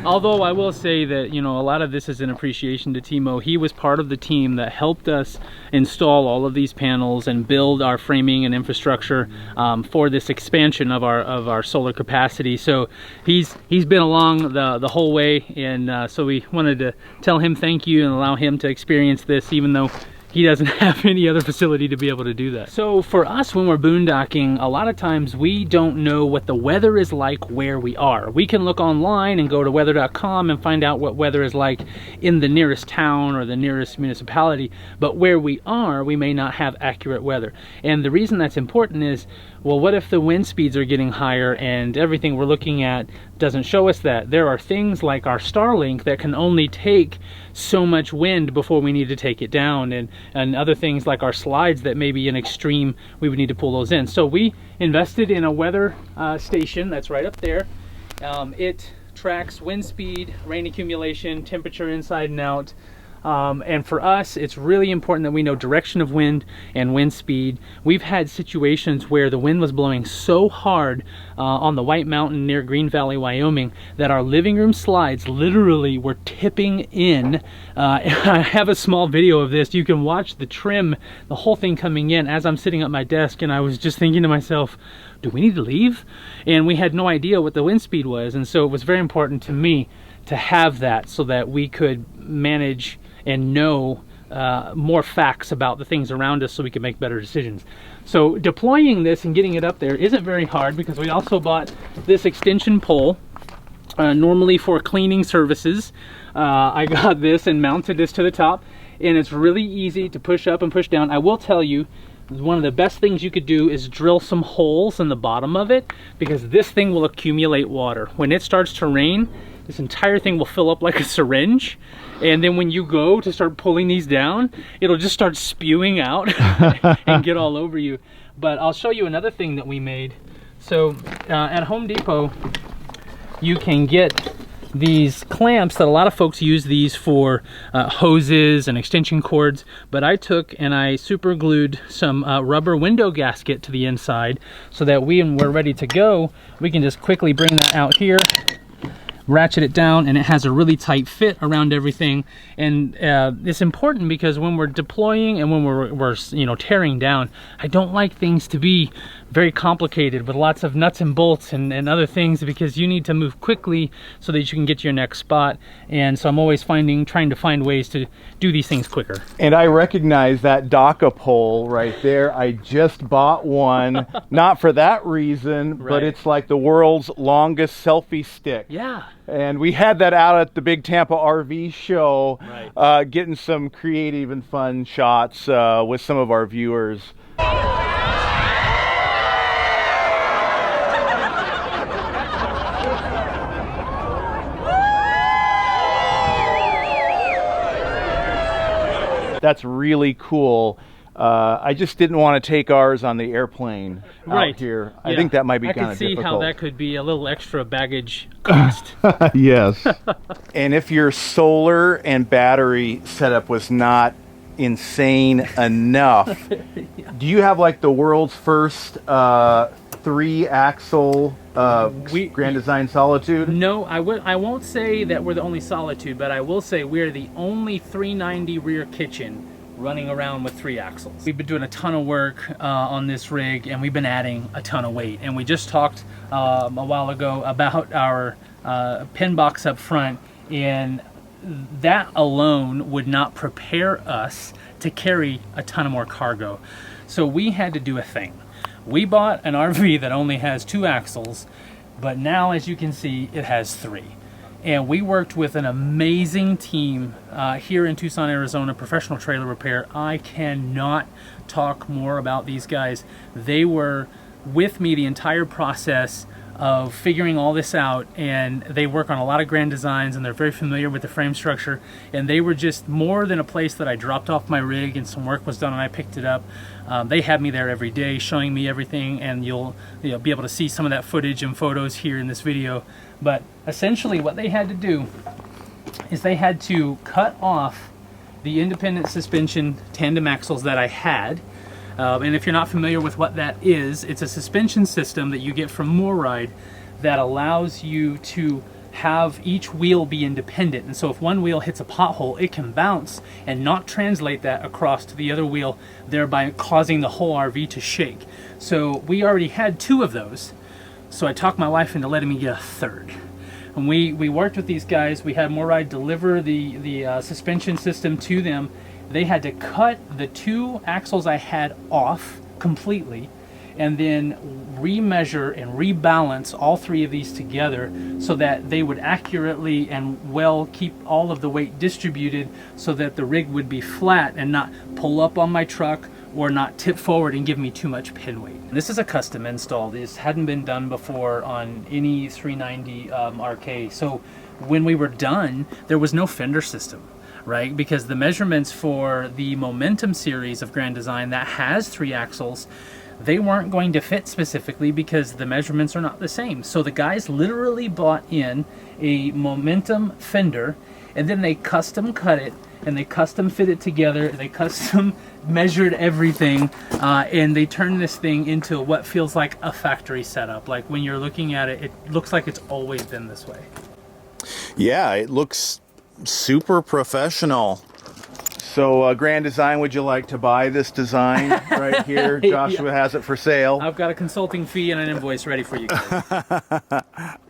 Although I will say that, you know, a lot of this is an appreciation to Timo. He was part of the team that helped us install all of these panels and build our framing and infrastructure for this expansion of our solar capacity. So he's been along the whole way, and so we wanted to tell him thank you and allow him to experience this, even though he doesn't have any other facility to be able to do that. So for us, when we're boondocking, a lot of times we don't know what the weather is like where we are. We can look online and go to weather.com and find out what weather is like in the nearest town or the nearest municipality, but where we are, we may not have accurate weather. And the reason that's important is, well, what if the wind speeds are getting higher and everything we're looking at doesn't show us that? There are things like our Starlink that can only take so much wind before we need to take it down, and other things like our slides that may be in extreme, we would need to pull those in. So we invested in a weather station that's right up there. It tracks wind speed, rain accumulation, temperature inside and out. And for us, it's really important that we know direction of wind and wind speed. We've had situations where the wind was blowing so hard on the White Mountain near Green Valley, Wyoming, that our living room slides literally were tipping in. I have a small video of this. You can watch the trim, the whole thing coming in as I'm sitting at my desk, and I was just thinking to myself, do we need to leave? And we had no idea what the wind speed was, and so it was very important to me to have that so that we could manage and know more facts about the things around us so we can make better decisions. So deploying this and getting it up there isn't very hard, because we also bought this extension pole normally for cleaning services. I got this and mounted this to the top, and it's really easy to push up and push down. I will tell you, one of the best things you could do is drill some holes in the bottom of it, because this thing will accumulate water. When it starts to rain, this entire thing will fill up like a syringe, and then when you go to start pulling these down, it'll just start spewing out and get all over you. But I'll show you another thing that we made. So at Home Depot, you can get these clamps that a lot of folks use these for hoses and extension cords, but I took and I super glued some rubber window gasket to the inside, so that when we're ready to go, we can just quickly bring that out here, ratchet it down, and it has a really tight fit around everything. And it's important because when we're deploying and when we're you know, tearing down, I don't like things to be very complicated with lots of nuts and bolts and other things, because you need to move quickly so that you can get to your next spot. And so I'm always trying to find ways to do these things quicker. And I recognize that docapole right there. I just bought one, not for that reason, Right. but it's like the world's longest selfie stick. Yeah. And we had that out at the Big Tampa RV show, Right. getting some creative and fun shots with some of our viewers. That's really cool. I just didn't want to take ours on the airplane out here. I think that might be kind of difficult. I can see how that could be a little extra baggage cost. Yes. And if your solar and battery setup was not insane enough, do you have like the world's first 3-axle Grand Design Solitude? No, I won't say that we're the only Solitude, but I will say we're the only 390 rear kitchen running around with 3 axles. We've been doing a ton of work on this rig, and we've been adding a ton of weight. And we just talked a while ago about our pin box up front, and that alone would not prepare us to carry a ton of more cargo. So we had to do a thing. We bought an RV that only has 2 axles, but now, as you can see, it has 3. And we worked with an amazing team here in Tucson, Arizona, Professional Trailer Repair. I cannot talk more about these guys. They were with me the entire process of figuring all this out, and they work on a lot of grand designs, and they're very familiar with the frame structure. And they were just more than a place that I dropped off my rig and some work was done and I picked it up. They had me there every day showing me everything, and you'll be able to see some of that footage and photos here in this video. But essentially what they had to do is they had to cut off the independent suspension tandem axles that I had. And if you're not familiar with what that is, it's a suspension system that you get from Morryde that allows you to have each wheel be independent. And so if one wheel hits a pothole, it can bounce and not translate that across to the other wheel, thereby causing the whole RV to shake. So we already had 2 of those. So I talked my wife into letting me get a 3rd. And we worked with these guys. We had Morryde deliver the suspension system to them. They had to cut the 2 axles I had off completely, and then remeasure and rebalance all 3 of these together so that they would accurately and well keep all of the weight distributed so that the rig would be flat and not pull up on my truck or not tip forward and give me too much pin weight. This is a custom install. This hadn't been done before on any 390 RK. So when we were done, there was no fender system, right? Because the measurements for the Momentum series of Grand Design that has 3 axles, they weren't going to fit specifically because the measurements are not the same. So the guys literally bought in a Momentum fender, and then they custom cut it and they custom fit it together. They custom measured everything, and they turned this thing into what feels like a factory setup. Like when you're looking at it, it looks like it's always been this way. Yeah, it looks super professional. So, Grand Design, would you like to buy this design right here? Joshua has it for sale. I've got a consulting fee and an invoice ready for you guys.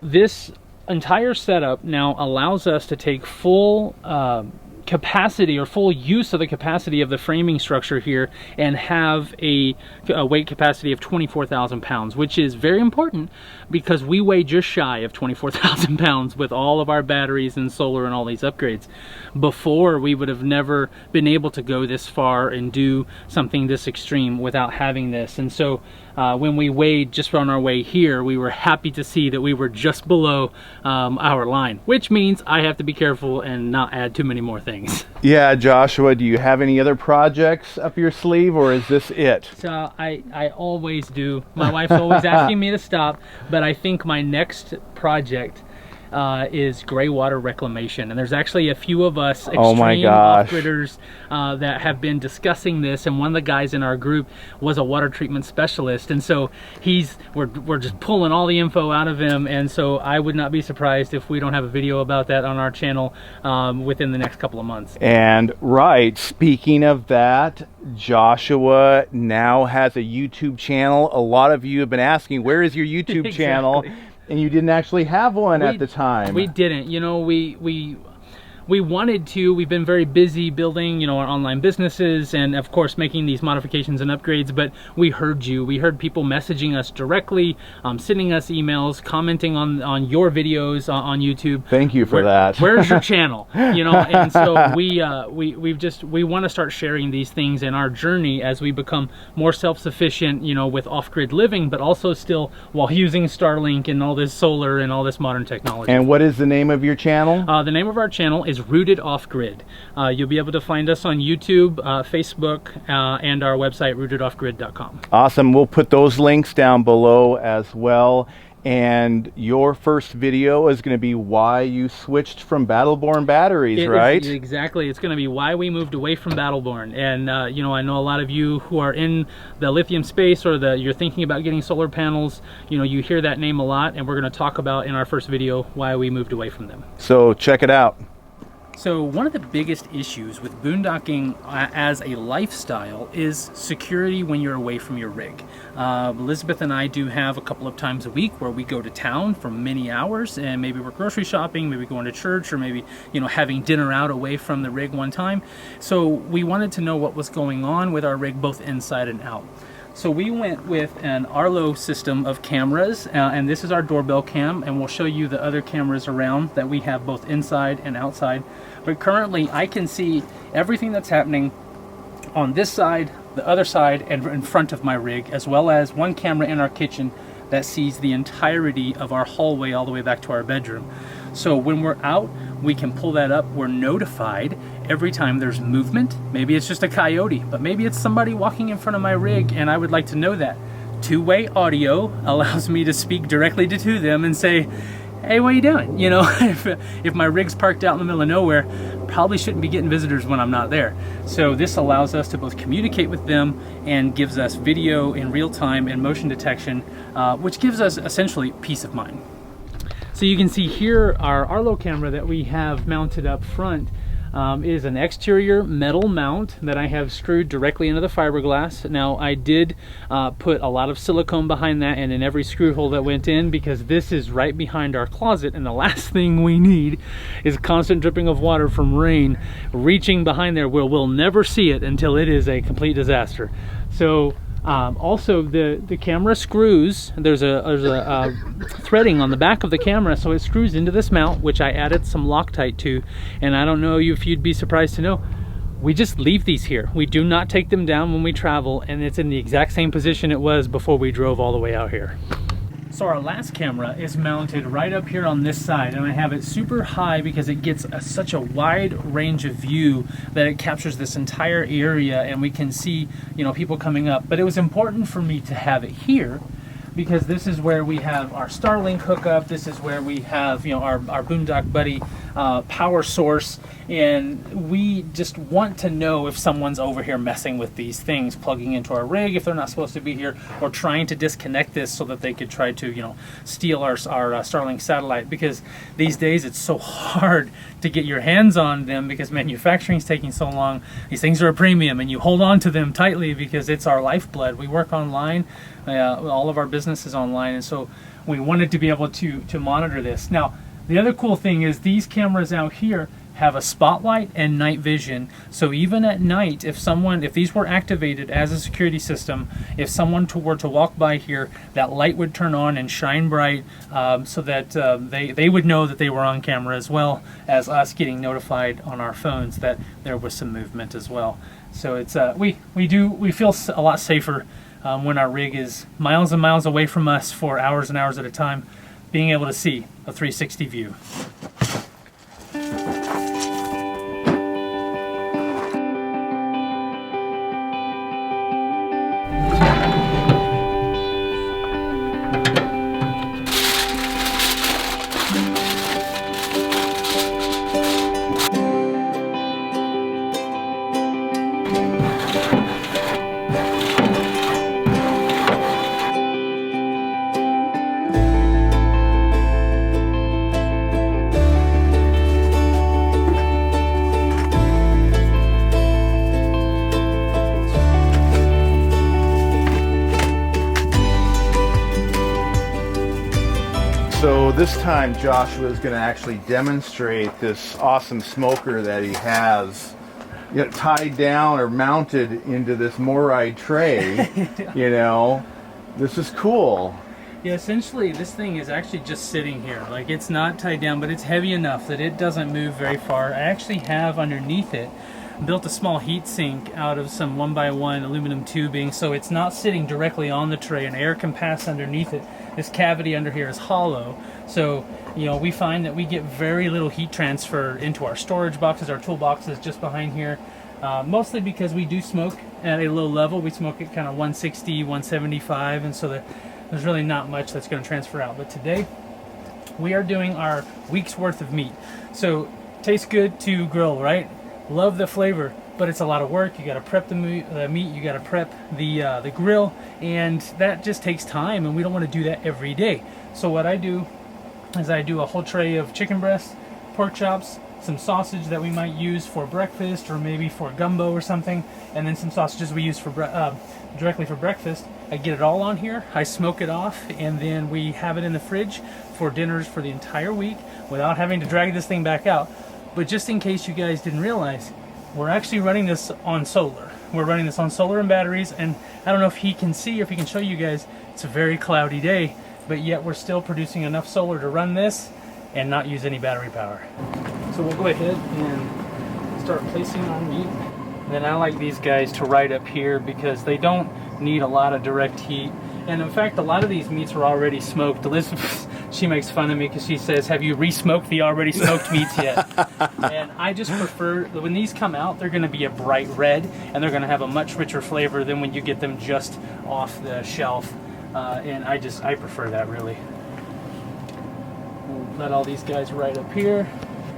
This entire setup now allows us to take full capacity or full use of the capacity of the framing structure here and have a weight capacity of 24,000 pounds, which is very important because we weigh just shy of 24,000 pounds with all of our batteries and solar and all these upgrades. Before, we would have never been able to go this far and do something this extreme without having this. And so when we weighed just on our way here, we were happy to see that we were just below our line, which means I have to be careful and not add too many more things. Yeah, Joshua, do you have any other projects up your sleeve, or is this it? So I always do. My wife's always asking me to stop, but I think my next project is gray water reclamation, and there's actually a few of us extreme off-gridders that have been discussing this, and one of the guys in our group was a water treatment specialist, and so we're just pulling all the info out of him, and so I would not be surprised if we don't have a video about that on our channel within the next couple of months. And right, speaking of that, Joshua now has a YouTube channel. A lot of you have been asking, where is your YouTube channel? And you didn't actually have one at the time. We didn't. You know, we wanted to. We've been very busy building, you know, our online businesses and of course making these modifications and upgrades, but we heard you. We heard people messaging us directly, sending us emails, commenting on your videos on YouTube. Thank you for that. Where's your channel? You know, and so we want to start sharing these things in our journey as we become more self-sufficient, you know, with off-grid living, but also still while using Starlink and all this solar and all this modern technology. And what is the name of your channel? The name of our channel is Rooted Off Grid. You'll be able to find us on YouTube, Facebook, and our website, rootedoffgrid.com. Awesome. We'll put those links down below as well. And your first video is going to be why you switched from Battle Born batteries, right? Exactly. It's going to be why we moved away from Battle Born. And, you know, I know a lot of you who are in the lithium space or you're thinking about getting solar panels, you know, you hear that name a lot, and we're going to talk about in our first video why we moved away from them. So check it out. So one of the biggest issues with boondocking as a lifestyle is security when you're away from your rig. Elizabeth and I do have a couple of times a week where we go to town for many hours, and maybe we're grocery shopping, maybe going to church, or maybe, you know, having dinner out away from the rig one time. So we wanted to know what was going on with our rig both inside and out. So we went with an Arlo system of cameras, and this is our doorbell cam, and we'll show you the other cameras around that we have both inside and outside. But currently I can see everything that's happening on this side, the other side, and in front of my rig, as well as one camera in our kitchen that sees the entirety of our hallway all the way back to our bedroom. So when we're out, we can pull that up. We're notified every time there's movement. Maybe it's just a coyote, but maybe it's somebody walking in front of my rig, and I would like to know that. Two-way audio allows me to speak directly to them and say, hey, what are you doing? You know, if my rig's parked out in the middle of nowhere, probably shouldn't be getting visitors when I'm not there. So this allows us to both communicate with them and gives us video in real time and motion detection, which gives us essentially peace of mind. So you can see here our Arlo camera that we have mounted up front is an exterior metal mount that I have screwed directly into the fiberglass. Now I did put a lot of silicone behind that and in every screw hole that went in, because this is right behind our closet, and the last thing we need is constant dripping of water from rain reaching behind there where we'll never see it until it is a complete disaster. So also the camera screws, there's a threading on the back of the camera, so it screws into this mount, which I added some Loctite to, and I don't know if you'd be surprised to know, we just leave these here. We do not take them down when we travel, and it's in the exact same position it was before we drove all the way out here. So our last camera is mounted right up here on this side, and I have it super high because it gets such a wide range of view that it captures this entire area, and we can see, you know, people coming up. But it was important for me to have it here because this is where we have our Starlink hookup. This is where we have, you know, our Boondock Buddy power source, and we just want to know if someone's over here messing with these things, plugging into our rig if they're not supposed to be here, or trying to disconnect this so that they could try to, you know, steal our Starlink satellite, because these days it's so hard to get your hands on them because manufacturing is taking so long. These things are a premium and you hold on to them tightly because it's our lifeblood. We work online, all of our business is online, and so we wanted to be able to monitor this. Now, the other cool thing is these cameras out here have a spotlight and night vision, so even at night, if these were activated as a security system, if someone were to walk by here, that light would turn on and shine bright, so that they would know that they were on camera, as well as us getting notified on our phones that there was some movement as well. So it's we feel a lot safer when our rig is miles and miles away from us for hours and hours at a time, being able to see a 360 view. So this time Joshua is going to actually demonstrate this awesome smoker that he has, you know, tied down or mounted into this Morryde tray. You know, this is cool. Yeah, essentially this thing is actually just sitting here. Like, it's not tied down, but it's heavy enough that it doesn't move very far. I actually have underneath it built a small heat sink out of some 1x1 aluminum tubing, so it's not sitting directly on the tray and air can pass underneath it. This cavity under here is hollow, so, you know, we find that we get very little heat transfer into our storage boxes, our toolboxes just behind here, mostly because we do smoke at a low level. We smoke at kind of 160, 175, and so there's really not much that's going to transfer out. But today we are doing our week's worth of meat. So tastes good to grill, right? Love the flavor, but it's a lot of work. You got to prep the meat, you got to prep the grill, and that just takes time, and we don't want to do that every day. So what I do is I do a whole tray of chicken breasts, pork chops, some sausage that we might use for breakfast or maybe for gumbo or something, and then some sausages we use for directly for breakfast. I get it all on here, I smoke it off, and then we have it in the fridge for dinners for the entire week without having to drag this thing back out. But just in case you guys didn't realize, we're actually running this on solar. We're running this on solar and batteries, and I don't know if he can see or if he can show you guys, it's a very cloudy day, but yet we're still producing enough solar to run this and not use any battery power. So we'll go ahead and start placing our meat. And then I like these guys to ride up here because they don't need a lot of direct heat. And in fact, a lot of these meats are already smoked. Elizabeth, she makes fun of me because she says, have you re-smoked the already smoked meats yet? And I just prefer, when these come out, they're going to be a bright red, and they're going to have a much richer flavor than when you get them just off the shelf. And I prefer that, really. We'll let all these guys right up here.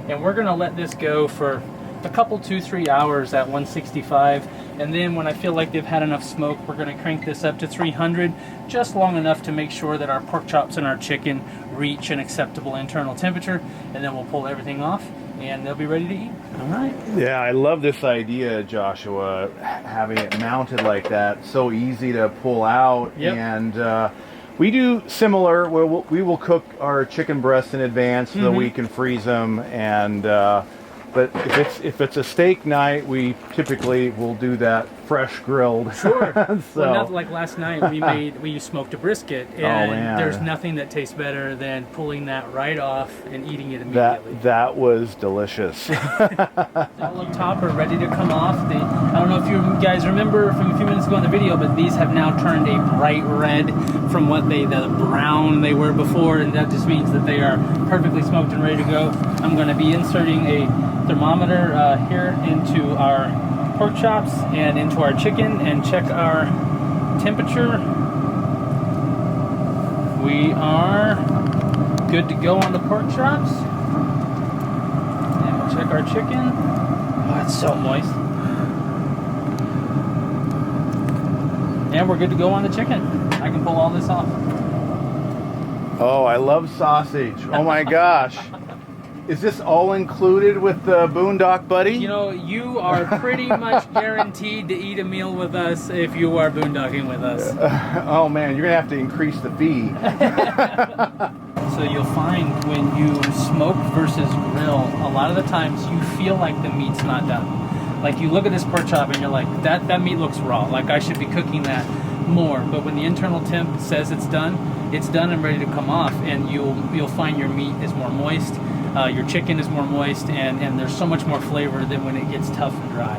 And we're going to let this go for a couple, 2-3 hours at 165. And then when I feel like they've had enough smoke, we're going to crank this up to 300, just long enough to make sure that our pork chops and our chicken reach an acceptable internal temperature. And then we'll pull everything off and they'll be ready to eat. All right. Yeah, I love this idea, Joshua, having it mounted like that. So easy to pull out. Yep. And we do similar. We will cook our chicken breasts in advance so that we can freeze them. And but if it's a steak night, we typically will do that fresh grilled. Sure. So. Well, not like last night we smoked a brisket, and there's nothing that tastes better than pulling that right off and eating it immediately. That was delicious. Up top are ready to come off. I don't know if you guys remember from a few minutes ago in the video, but these have now turned a bright red from what the brown they were before, and that just means that they are perfectly smoked and ready to go. I'm going to be inserting a thermometer here into our pork chops and into our chicken and check our temperature. We are good to go on the pork chops. And we'll check our chicken. Oh, it's so moist. And we're good to go on the chicken. I can pull all this off. Oh, I love sausage. Oh my gosh. Is this all included with the Boondock Buddy? You know, you are pretty much guaranteed to eat a meal with us if you are boondocking with us. Oh man, you're gonna have to increase the fee. So you'll find when you smoke versus grill, a lot of the times you feel like the meat's not done. Like you look at this pork chop and you're like, that meat looks raw. Like I should be cooking that more. But when the internal temp says it's done and ready to come off, and you'll find your meat is more moist. Your chicken is more moist, and there's so much more flavor than when it gets tough and dry.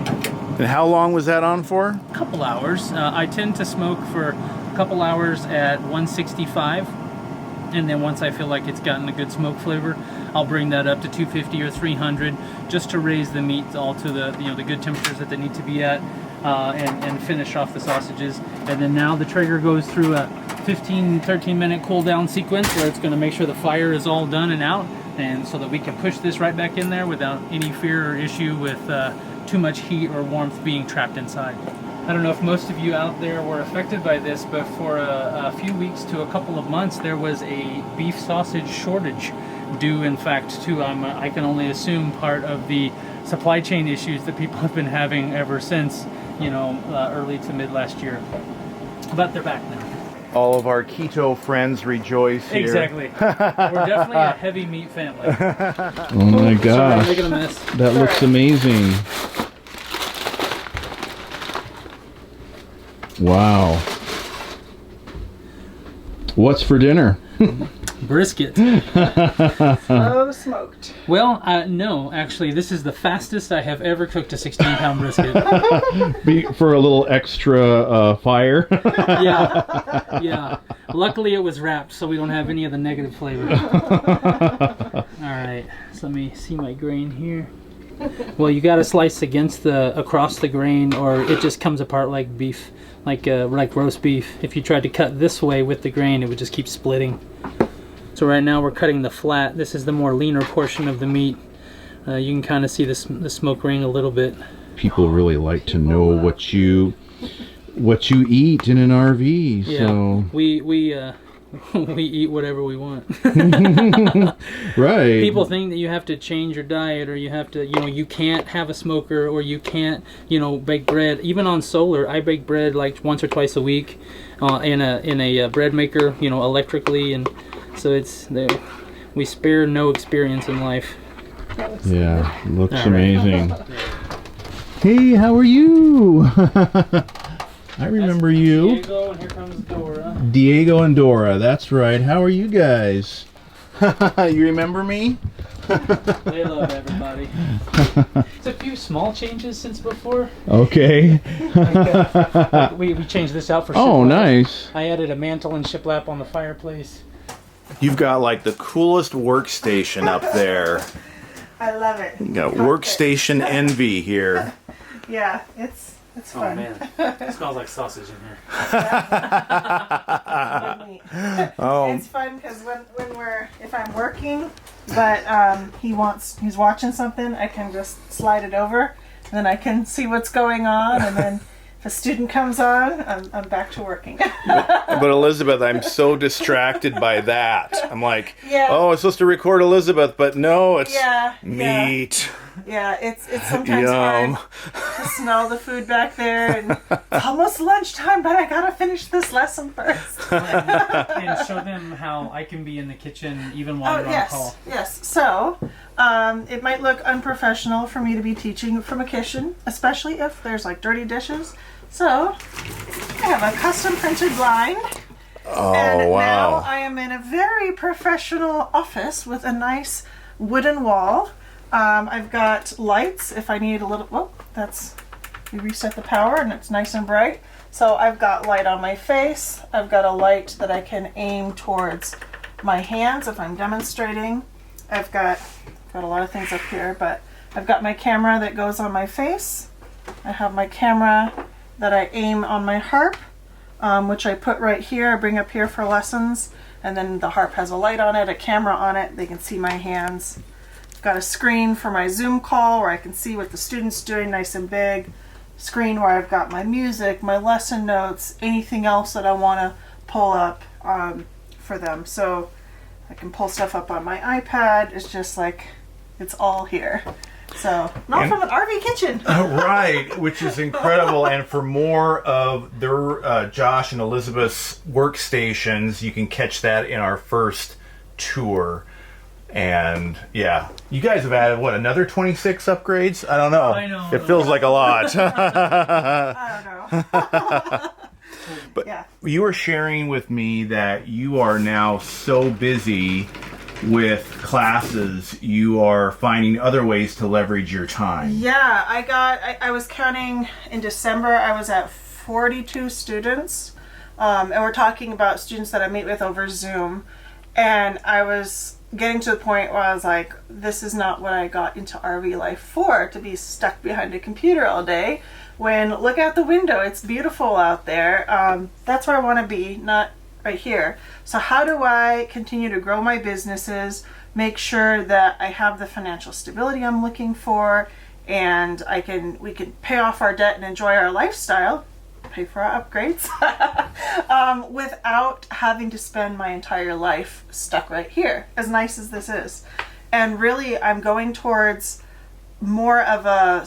And how long was that on for? A couple hours. I tend to smoke for a couple hours at 165, and then once I feel like it's gotten a good smoke flavor, I'll bring that up to 250 or 300 just to raise the meat all to the the good temperatures that they need to be at, and finish off the sausages. And then now the Traeger goes through a 15-13 minute cool down sequence where it's going to make sure the fire is all done and out, and so that we can push this right back in there without any fear or issue with too much heat or warmth being trapped inside. I don't know if most of you out there were affected by this, but for a few weeks to a couple of months there was a beef sausage shortage, due in fact to I can only assume part of the supply chain issues that people have been having ever since early to mid last year. But they're back now. All of our keto friends rejoice here. Exactly. We're definitely a heavy meat family. Oh my Sorry, gosh. I'm making a mess. That looks amazing. Wow. What's for dinner? Brisket. Oh, smoked. Well, no, actually, this is the fastest I have ever cooked a 16-pound brisket. For a little extra fire. Yeah. Luckily, it was wrapped, so we don't have any of the negative flavor. All right, so let me see my grain here. Well, you got to slice across the grain, or it just comes apart like beef, like roast beef. If you tried to cut this way with the grain, it would just keep splitting. So right now we're cutting the flat. This is the more leaner portion of the meat. You can kind of see the smoke ring a little bit. People really like to know what you eat in an RV. Yeah, so we eat whatever we want. Right. People think that you have to change your diet, or you have to, you can't have a smoker, or you can't, bake bread. Even on solar, I bake bread like once or twice a week in a bread maker, electrically, and so we spare no experience in life. Yeah, looks All right. amazing. Hey, how are you? I remember you. Diego, and here comes Dora. Diego and Dora, that's right. How are you guys? You remember me? They love everybody. It's a few small changes since before. Okay. Like we changed this out for shiplap. Oh, nice. I added a mantle and shiplap on the fireplace. You've got like the coolest workstation up there. I love it. You got workstation envy here. Yeah, it's Oh fun. man, it smells like sausage in here. Oh, It's fun because if I'm working, but he's watching something, I can just slide it over, then I can see what's going on, and then if a student comes on, I'm back to working. But Elizabeth, I'm so distracted by that. I'm like, Yeah. oh, I'm supposed to record Elizabeth, but no, it's Yeah, meat. Yeah, it's sometimes Yum. hard to smell the food back there, and it's almost lunchtime, but I gotta finish this lesson first. And show them how I can be in the kitchen even while you're on call. Yes. So, it might look unprofessional for me to be teaching from a kitchen, especially if there's like dirty dishes. So, I have a custom printed blind. Oh, And now wow. I am in a very professional office with a nice wooden wall. I've got lights if I need a little, well, we reset the power and it's nice and bright. So I've got light on my face. I've got a light that I can aim towards my hands if I'm demonstrating. I've got a lot of things up here, but I've got my camera that goes on my face. I have my camera that I aim on my harp, which I put right here, I bring up here for lessons, and then the harp has a light on it, a camera on it, they can see my hands. I've got a screen for my Zoom call where I can see what the student's doing, nice and big. Screen where I've got my music, my lesson notes, anything else that I want to pull up for them. So I can pull stuff up on my iPad. It's just like, it's all here. So, not from an RV kitchen. Right, which is incredible. And for more of their Josh and Elizabeth's workstations, you can catch that in our first tour. And yeah, you guys have added what, another 26 upgrades? I don't know. I know. It feels like a lot. I don't know. But Yeah. you were sharing with me that you are now so busy with classes, you are finding other ways to leverage your time. Yeah, I was counting in December, I was at 42 students. And we're talking about students that I meet with over Zoom. And I was getting to the point where I was like, this is not what I got into RV life for, to be stuck behind a computer all day. When look out the window, it's beautiful out there. That's where I want to be, not right here. So how do I continue to grow my businesses, make sure that I have the financial stability I'm looking for, and we can pay off our debt and enjoy our lifestyle, pay for our upgrades, without having to spend my entire life stuck right here, as nice as this is. And really, I'm going towards more of a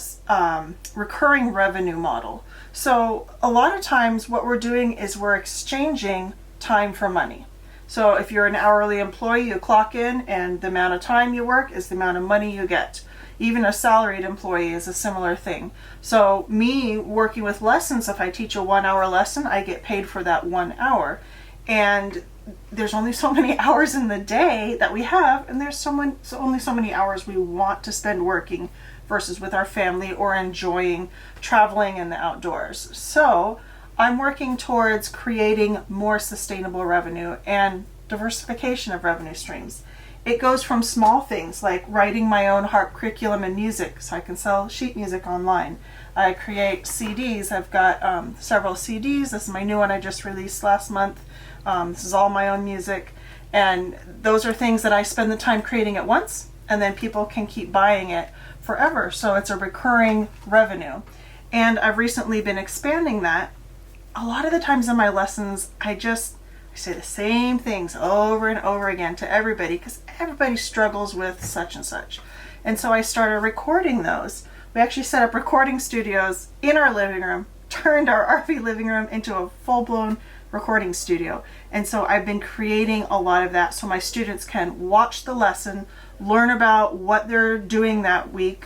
recurring revenue model. So a lot of times what we're doing is we're exchanging time for money. So if you're an hourly employee, you clock in, and the amount of time you work is the amount of money you get. Even a salaried employee is a similar thing. So me working with lessons, if I teach a 1 hour lesson, I get paid for that 1 hour. And there's only so many hours in the day that we have, and there's only so many hours we want to spend working versus with our family or enjoying traveling in the outdoors. So I'm working towards creating more sustainable revenue and diversification of revenue streams. It goes from small things like writing my own harp curriculum and music so I can sell sheet music online. I create CDs. I've got several CDs. This is my new one I just released last month. This is all my own music. And those are things that I spend the time creating at once, and then people can keep buying it forever. So it's a recurring revenue. And I've recently been expanding that. A lot of the times in my lessons, I say the same things over and over again to everybody because everybody struggles with such and such. And so I started recording those. We actually set up recording studios in our living room, turned our RV living room into a full-blown recording studio. And so I've been creating a lot of that so my students can watch the lesson, learn about what they're doing that week.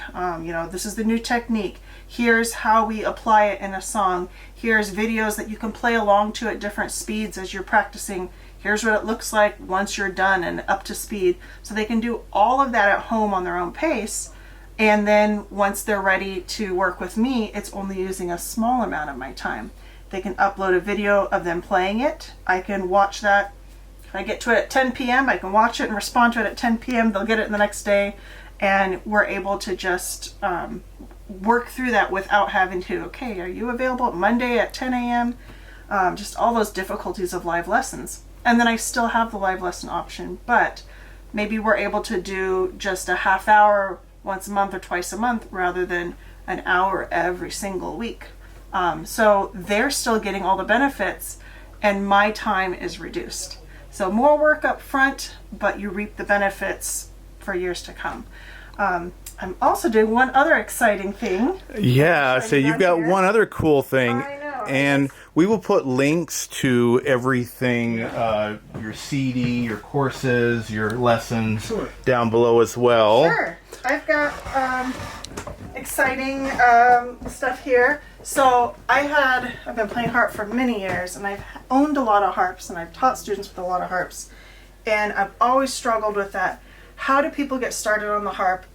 This is the new technique. Here's how we apply it in a song. Here's videos that you can play along to at different speeds as you're practicing. Here's what it looks like once you're done and up to speed. So they can do all of that at home on their own pace. And then once they're ready to work with me, it's only using a small amount of my time. They can upload a video of them playing it. I can watch that. If I get to it at 10 p.m., I can watch it and respond to it at 10 p.m. They'll get it the next day. And we're able to just work through that without having to, okay, are you available Monday at 10 a.m.? Just all those difficulties of live lessons. And then I still have the live lesson option, but maybe we're able to do just a half hour once a month or twice a month rather than an hour every single week. So they're still getting all the benefits, and my time is reduced. So more work up front, but you reap the benefits for years to come. I'm also doing one other exciting thing. Yeah, so you've got here. one other cool thing. I know. And we will put links to everything, your CD, your courses, your lessons down below as well. Sure. I've got exciting stuff here. So I've been playing harp for many years, and I've owned a lot of harps, and I've taught students with a lot of harps. And I've always struggled with that. How do people get started on the harp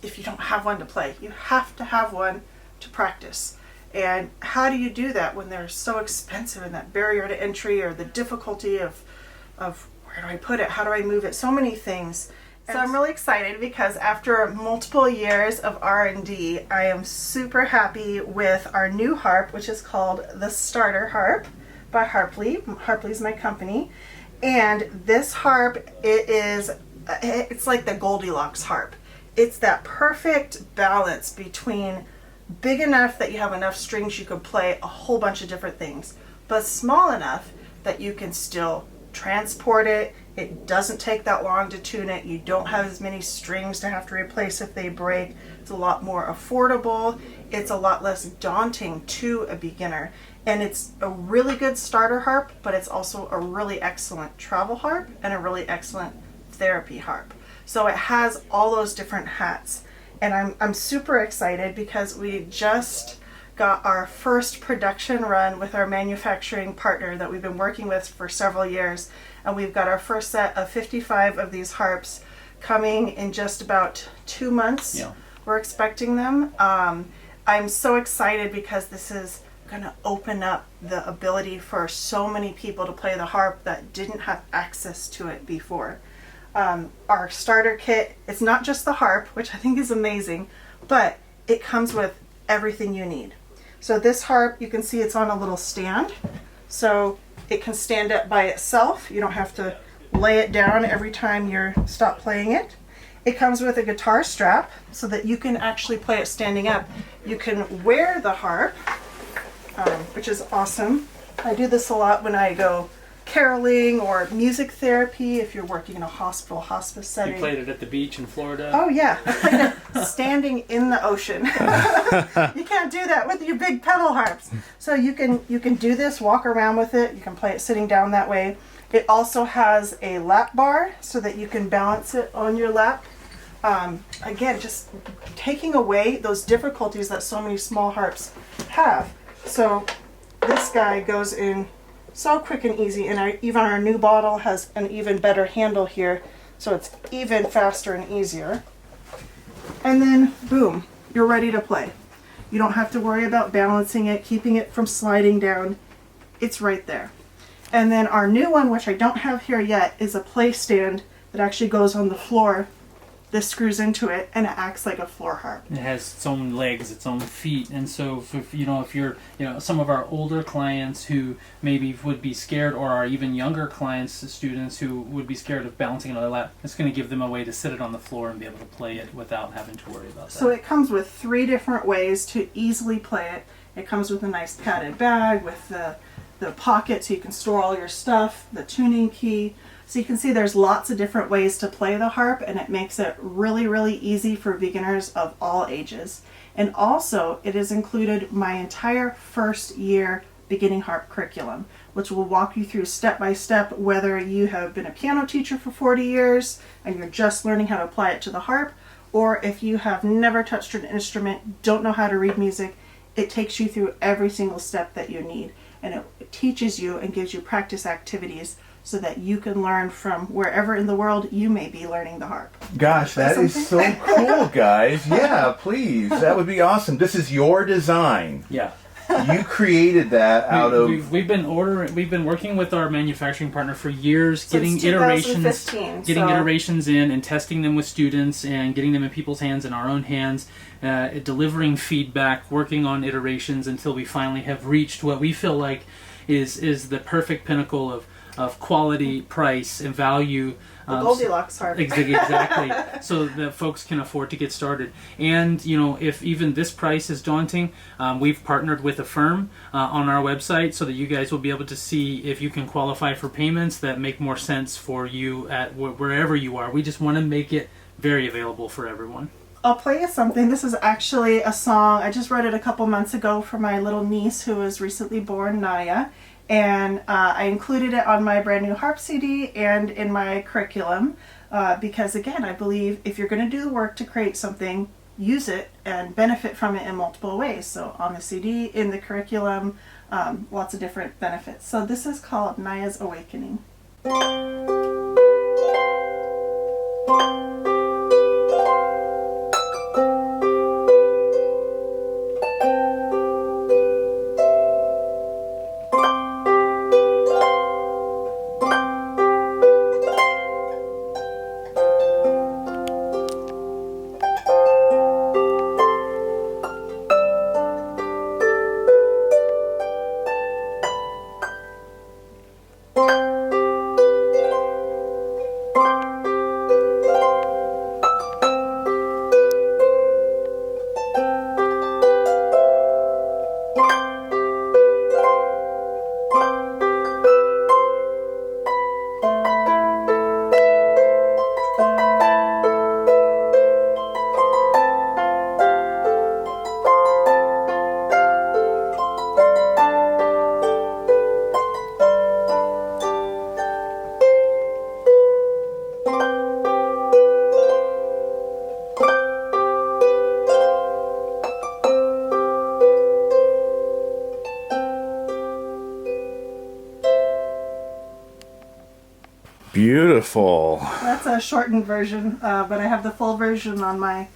if you don't have one to play? You have to have one to practice. And how do you do that when they're so expensive, and that barrier to entry, or the difficulty of where do I put it? How do I move it? So many things. So I'm really excited because after multiple years of R&D, I am super happy with our new harp, which is called the Starter Harp by Harpley. Harpley is my company. And this harp, it's like the Goldilocks harp. It's that perfect balance between big enough that you have enough strings you could play a whole bunch of different things, but small enough that you can still transport it. It doesn't take that long to tune it. You don't have as many strings to have to replace if they break. It's a lot more affordable. It's a lot less daunting to a beginner. And it's a really good starter harp, but it's also a really excellent travel harp and a really excellent therapy harp. So it has all those different hats. And I'm super excited because we just got our first production run with our manufacturing partner that we've been working with for several years. And we've got our first set of 55 of these harps coming in just about 2 months. Yeah. We're expecting them. I'm so excited because this is going to open up the ability for so many people to play the harp that didn't have access to it before. Our starter kit, it's not just the harp, which I think is amazing, but it comes with everything you need. So this harp, you can see it's on a little stand. So it can stand up by itself. You don't have to lay it down every time you stop playing it. It comes with a guitar strap so that you can actually play it standing up. You can wear the harp, which is awesome. I do this a lot when I go caroling or music therapy, if you're working in a hospital, hospice setting. You played it at the beach in Florida? Oh yeah, I played it standing in the ocean. You can't do that with your big pedal harps. So you can do this, walk around with it. You can play it sitting down that way. It also has a lap bar so that you can balance it on your lap. Again, just taking away those difficulties that so many small harps have. So this guy goes in so quick and easy, and even our new bottle has an even better handle here, so it's even faster and easier. And then boom, you're ready to play. You don't have to worry about balancing it, keeping it from sliding down. It's right there. And then our new one, which I don't have here yet, is a play stand that actually goes on the floor. This screws into it and it acts like a floor harp. It has its own legs, its own feet, and so if you're some of our older clients who maybe would be scared, or our even younger clients, students who would be scared of balancing it on their lap, it's going to give them a way to sit it on the floor and be able to play it without having to worry about that. So it comes with 3 different ways to easily play it. It comes with a nice padded bag with the pocket so you can store all your stuff, the tuning key. So you can see there's lots of different ways to play the harp, and it makes it really, really easy for beginners of all ages. And also, it has included my entire first year beginning harp curriculum, which will walk you through step by step whether you have been a piano teacher for 40 years and you're just learning how to apply it to the harp, or if you have never touched an instrument, don't know how to read music. It takes you through every single step that you need, and it teaches you and gives you practice activities so that you can learn from wherever in the world you may be learning the harp. Gosh, that is so cool, guys. Yeah, please. That would be awesome. This is your design. Yeah. You created that out of... We've been working with our manufacturing partner for years, Since getting 2015, iterations in and testing them with students and getting them in people's hands and our own hands, delivering feedback, working on iterations until we finally have reached what we feel like is the perfect pinnacle of quality, price, and value. The Goldilocks Harp. Exactly. So that folks can afford to get started. And, you know, if even this price is daunting, we've partnered with a firm on our website so that you guys will be able to see if you can qualify for payments that make more sense for you at wherever you are. We just want to make it very available for everyone. I'll play you something. This is actually a song. I just wrote it a couple months ago for my little niece who was recently born, Naya. And I included it on my brand new Harp CD and in my curriculum because, again, I believe if you're going to do the work to create something, use it and benefit from it in multiple ways. So on the CD, in the curriculum, lots of different benefits. So this is called Naya's Awakening. Beautiful. That's a shortened version, but I have the full version on my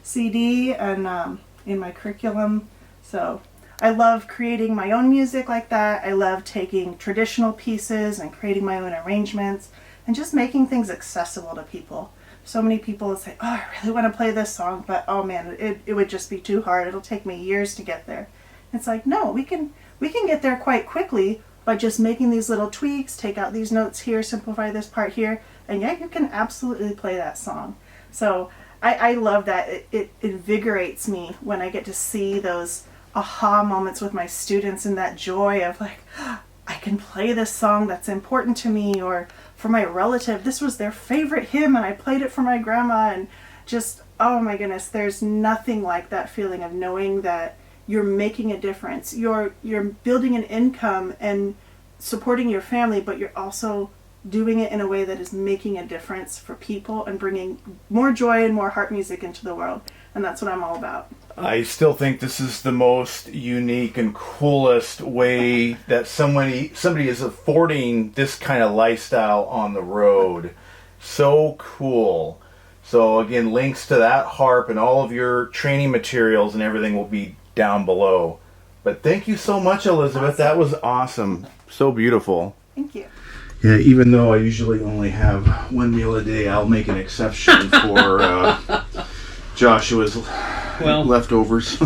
CD and in my curriculum. So I love creating my own music like that. I love taking traditional pieces and creating my own arrangements and just making things accessible to people. So many people say, oh, I really want to play this song, but oh man, it would just be too hard. It'll take me years to get there. It's like, no, we can get there quite quickly by just making these little tweaks, take out these notes here, simplify this part here, and yeah, you can absolutely play that song. So I love that. It invigorates me when I get to see those aha moments with my students and that joy of like, I can play this song that's important to me, or for my relative, this was their favorite hymn and I played it for my grandma, and just, oh my goodness, there's nothing like that feeling of knowing that you're making a difference. You're building an income and supporting your family, but you're also doing it in a way that is making a difference for people and bringing more joy and more harp music into the world. And that's what I'm all about. I still think this is the most unique and coolest way that somebody is affording this kind of lifestyle on the road. So cool. So again, links to that harp and all of your training materials and everything will be down below. But thank you so much, Elizabeth. Awesome. That was awesome. So beautiful. Thank you. Yeah, even though I usually only have one meal a day, I'll make an exception for Joshua's leftovers.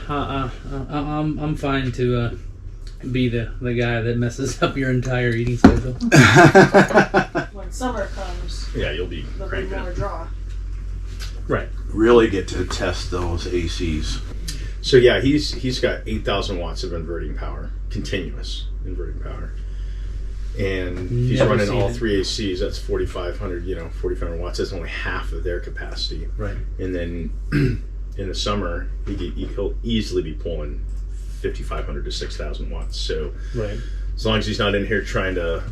I'm fine to be the guy that messes up your entire eating schedule. When summer comes, Yeah, you'll be there'll be cranking more it. draw. Right. Really get to test those ACs. So yeah, he's got 8,000 watts of inverting power, continuous inverting power, and he's Never running seen all it. 3 ACs. That's 4,500. 4,500 watts. That's only half of their capacity. Right. And then in the summer, he'll easily be pulling 5,500 to 6,000 watts. So Right. as long as he's not in here trying to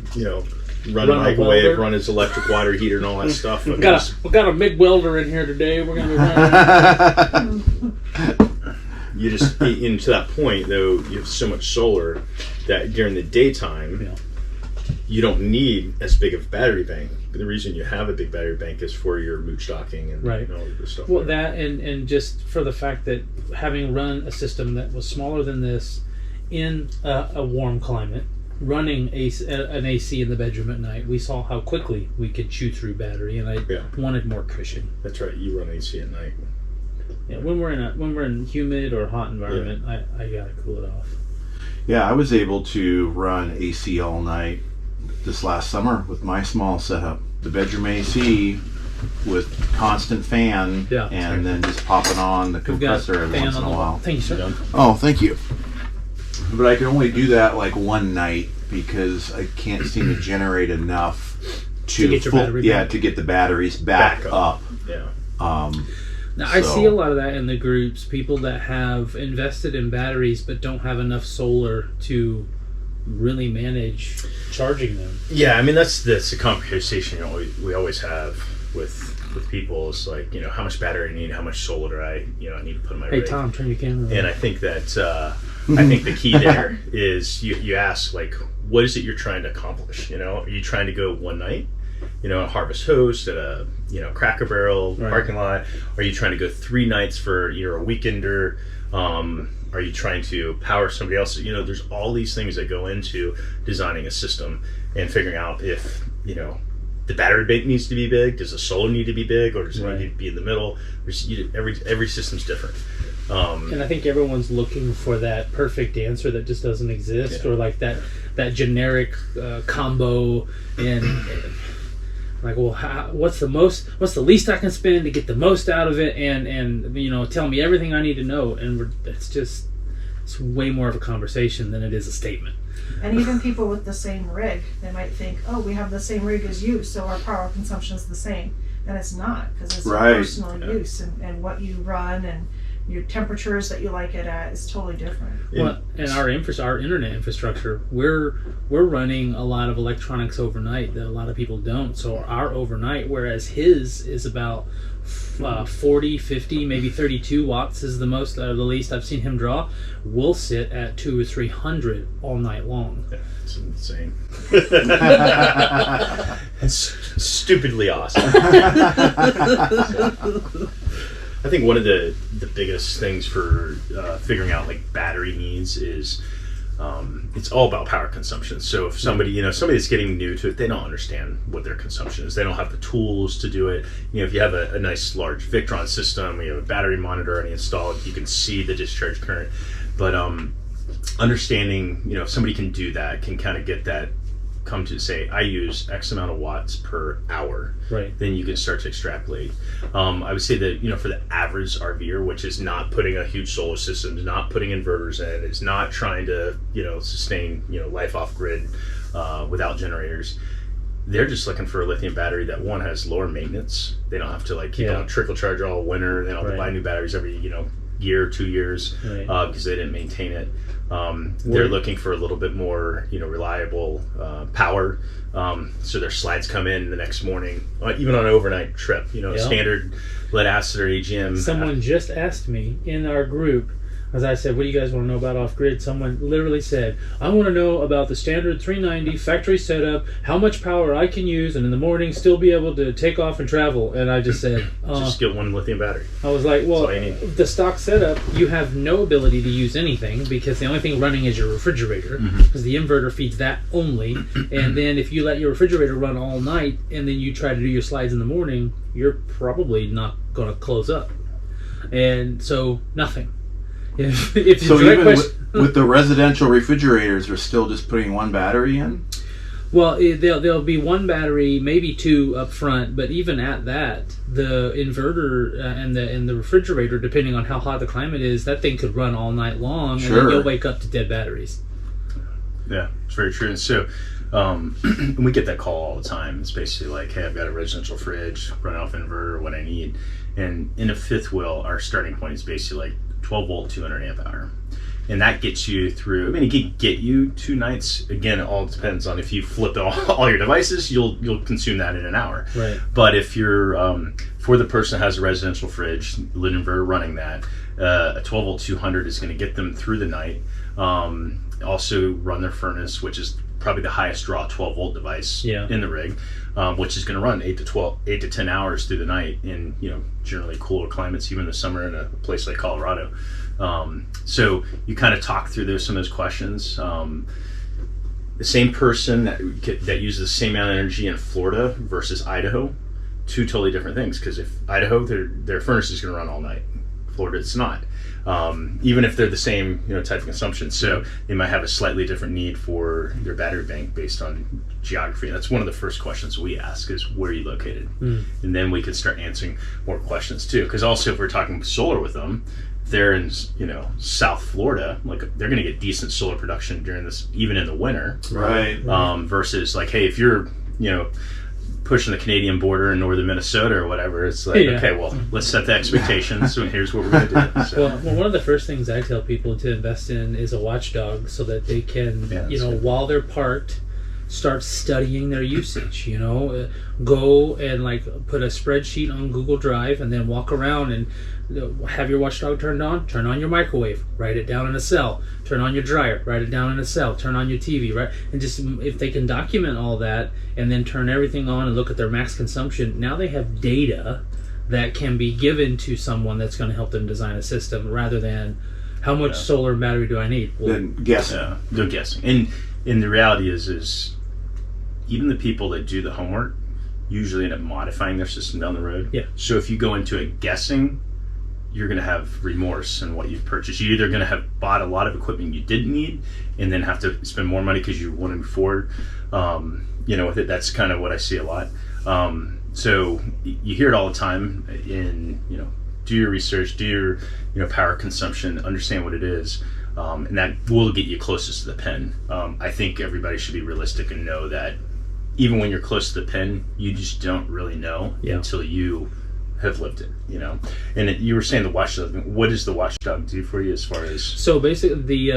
run Run a a microwave, welder. run his electric water heater, and all that stuff. We got a MIG welder in here today. We're gonna be running. You just to that point though, you have so much solar that during the daytime you don't need as big of a battery bank. The reason you have a big battery bank is for your Moochdocking and Right. all of this stuff. Well, that and just for the fact that having run a system that was smaller than this in a warm climate, running an AC in the bedroom at night, we saw how quickly we could chew through battery, and I wanted more cushion. That's right. You run AC at night. Yeah, when we're in humid or hot environment, I gotta cool it off. Yeah, I was able to run AC all night this last summer with my small setup. The bedroom AC with constant fan, Yeah. and then just popping on the We've got compressor every fan once on in the a wall. while. Thank you, sir. Oh, thank you. But I can only do that like one night because I can't seem to generate enough To get your battery back. to get the batteries back up. Yeah. Now, I So- see a lot of that in the groups, people that have invested in batteries but don't have enough solar to really manage charging them. Yeah, I mean that's a conversation we always have with people. Is like, how much battery I need, how much solar do I need to put in my Hey, rig. Tom, turn your camera on. And I think that I think the key there is you ask, like, what is it you're trying to accomplish? Are you trying to go one night, at Harvest Host, at a Cracker Barrel Right. parking lot? Are you trying to go 3 nights for a weekender? Are you trying to power somebody else? There's all these things that go into designing a system and figuring out if the battery bank needs to be big. Does the solar need to be big, or does it need to be in the middle? Every system's different. And I think everyone's looking for that perfect answer that just doesn't exist, or like that generic combo, and like, well, what's the least I can spend to get the most out of it, and tell me everything I need to know, and it's way more of a conversation than it is a statement. And even people with the same rig, they might think, oh, we have the same rig as you, so our power consumption is the same. And it's not, because it's Right. personal use, and what you run and your temperatures that you like it at is totally different. Well, and our internet infrastructure, we're running a lot of electronics overnight that a lot of people don't. So our overnight, whereas his is about 40, 50, maybe 32 watts is the least I've seen him draw. We'll sit at 200 or 300 all night long. Yeah, it's insane. It's stupidly awesome. I think one of the biggest things for figuring out like battery needs is it's all about power consumption. So if somebody that's getting new to it, they don't understand what their consumption is. They don't have the tools to do it. If you have a nice large Victron system, you have a battery monitor and you install it, you can see the discharge current. But understanding, if somebody can do that, can kind of get that, come to say, I use X amount of watts per hour. Right. Then you can start to extrapolate. I would say that, for the average RVer, which is not putting a huge solar system, is not putting inverters in, is not trying to, sustain, life off grid without generators, they're just looking for a lithium battery that, one, has lower maintenance. They don't have to keep on trickle charge all winter. They don't have to buy new batteries every, year, 2 years, because they didn't maintain it. They're looking for a little bit more, reliable power. So their slides come in the next morning, even on an overnight trip. Standard lead acid or AGM. Someone just asked me in our group, as I said, what do you guys want to know about off-grid? Someone literally said, I want to know about the standard 390 factory setup, how much power I can use, and in the morning still be able to take off and travel. And I just said, just get one lithium battery. I was like, well, That's all you need. the stock setup, you have no ability to use anything because the only thing running is your refrigerator, because the inverter feeds that only. And then if you let your refrigerator run all night and then you try to do your slides in the morning, you're probably not going to close up. And so, nothing. If So direct even question, with the residential refrigerators, they're still just putting one battery in? well, there'll be one battery, maybe two up front, but even at that, the inverter and the refrigerator, depending on how hot the climate is, that thing could run all night long, and Sure. then you'll wake up to dead batteries. Yeah, it's very true. And so we get that call all the time. It's basically like, hey, I've got a residential fridge, run off inverter, what I need. And in a fifth wheel, our starting point is basically like 12 volt, 200 amp hour. And that gets you through, it can get you 2 nights. Again, it all depends on if you flip all your devices, you'll consume that in an hour. Right. But if you're, for the person that has a residential fridge, lead inverter running that, a 12 volt 200 is going to get them through the night. Also run their furnace, which is probably the highest draw 12 volt device in the rig, which is going to run 8 to 10 hours through the night in generally cooler climates, even in the summer in a place like Colorado. So you kind of talk through some of those questions. The same person that uses the same amount of energy in Florida versus Idaho, 2 totally different things. Because if Idaho, their furnace is going to run all night. Florida it's not. Even if they're the same type of consumption, so they might have a slightly different need for their battery bank based on geography. That's one of the first questions we ask is where are you located, and then we can start answering more questions too. Because also if we're talking solar with them, if they're in South Florida, like they're going to get decent solar production during this, even in the winter, Right. Versus like, hey, if you're pushing the Canadian border in northern Minnesota or whatever, it's like, okay, well, let's set the expectations. So here's what we're going to do. So. Well, one of the first things I tell people to invest in is a watchdog, so that they can, while they're parked, start studying their usage. Go and like put a spreadsheet on Google Drive, and then walk around and have your watchdog turned on. Turn on your microwave, write it down in a cell. Turn on your dryer, write it down in a cell. Turn on your TV, right? And just if they can document all that and then turn everything on and look at their max consumption, now they have data that can be given to someone that's going to help them design a system, rather than how much solar and battery do I need? Well, Then guessing. Yeah, they're guessing. And the reality is even the people that do the homework usually end up modifying their system down the road. Yeah. So if you go into it guessing, you're going to have remorse in what you've purchased. You're either going to have bought a lot of equipment you didn't need and then have to spend more money because you want to move forward. With it, that's kind of what I see a lot. So you hear it all the time do your research, do your power consumption, understand what it is. And that will get you closest to the pin. I think everybody should be realistic and know that even when you're close to the pin, you just don't really know until you have lived it, And you were saying the watchdog. What does the watchdog do for you as far as? So basically,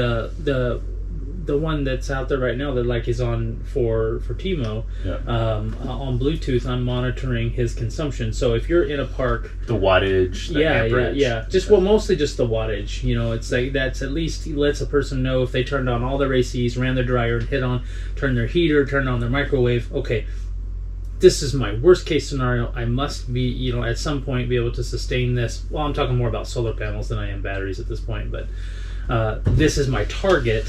the one that's out there right now that like is on for Timo, on Bluetooth, I'm monitoring his consumption. So if you're in a park, The wattage, the amperage. Mostly just the wattage. It's like that's at least lets a person know if they turned on all their ACs, ran their dryer, turned their heater, turned on their microwave. Okay, this is my worst case scenario. I must be, at some point be able to sustain this. Well, I'm talking more about solar panels than I am batteries at this point, but this is my target.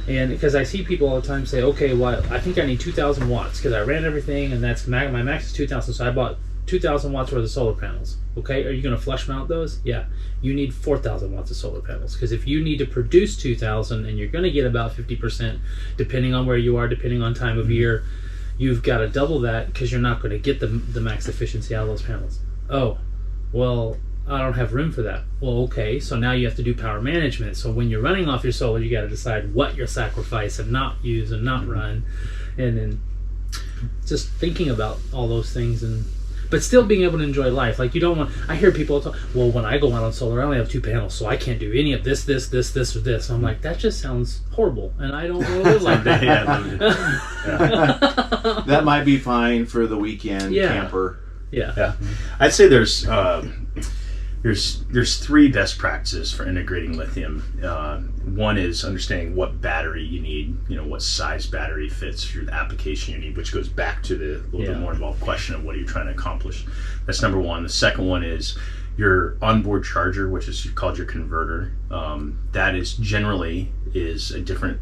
And because I see people all the time say, okay, well, I think I need 2,000 watts because I ran everything, and that's my max is 2,000, so I bought 2,000 watts worth of solar panels. Okay, are you going to flush mount those? Yeah, you need 4,000 watts of solar panels, because if you need to produce 2,000 and you're going to get about 50%, depending on where you are, depending on time of year, you've got to double that because you're not going to get the max efficiency out of those panels. Oh, well, I don't have room for that. Well, okay, so now you have to do power management. So when you're running off your solar, you got to decide what you'll sacrifice and not use and not run, and then just thinking about all those things, but still being able to enjoy life. Like you don't want. I hear people talk, well, when I go out on solar, I only have 2 panels, so I can't do any of this, or this. I'm like, that just sounds horrible, and I don't want to live like that. That might be fine for the weekend camper. Yeah. I'd say there's 3 best practices for integrating lithium. One is understanding what battery you need, what size battery fits for the application you need, which goes back to the little bit more involved question of what are you trying to accomplish. That's number one. The second one is your onboard charger, which is called your converter. That is generally a different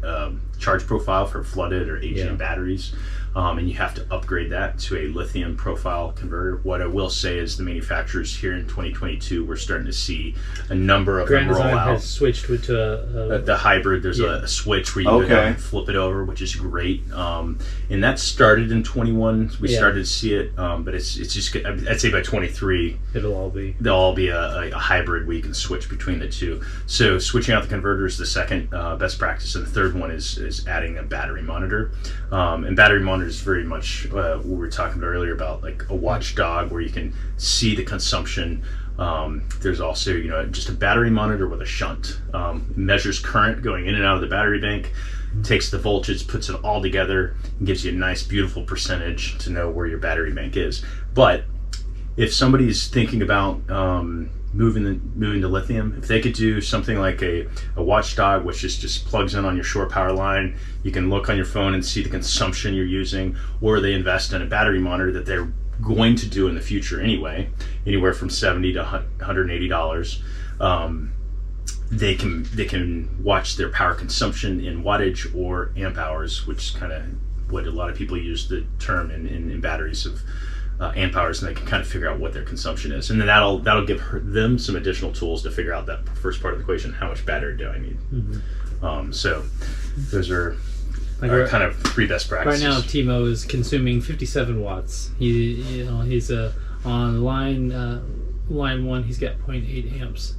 charge profile for flooded or aging batteries. And you have to upgrade that to a lithium profile converter. What I will say is the manufacturers here in 2022, we're starting to see a number of them roll out. has switched to the hybrid. There's a switch where you go down and flip it over, which is great. And that started in 21. We started to see it, but it's just, I'd say by 23, they'll all be a hybrid where you can switch between the two. So switching out the converter is the second best practice, and the third one is adding a battery monitor. And battery monitor is very much what we were talking about earlier about like a watchdog where you can see the consumption. There's also just a battery monitor with a shunt. Measures current going in and out of the battery bank, takes the voltage, puts it all together, and gives you a nice beautiful percentage to know where your battery bank is. But if somebody's thinking about moving to lithium, if they could do something like a watchdog, which just plugs in on your shore power line, you can look on your phone and see the consumption you're using, or they invest in a battery monitor that they're going to do in the future anyway, anywhere from $70 to $180. They can watch their power consumption in wattage or amp hours, which is kind of what a lot of people use the term in batteries of amp hours, and they can kind of figure out what their consumption is, and then that'll give them some additional tools to figure out that first part of the equation: how much battery do I need? So those are kind of 3 best practices. Right now, Timo is consuming 57 watts. He's on line 1. He's got 0.8 amps.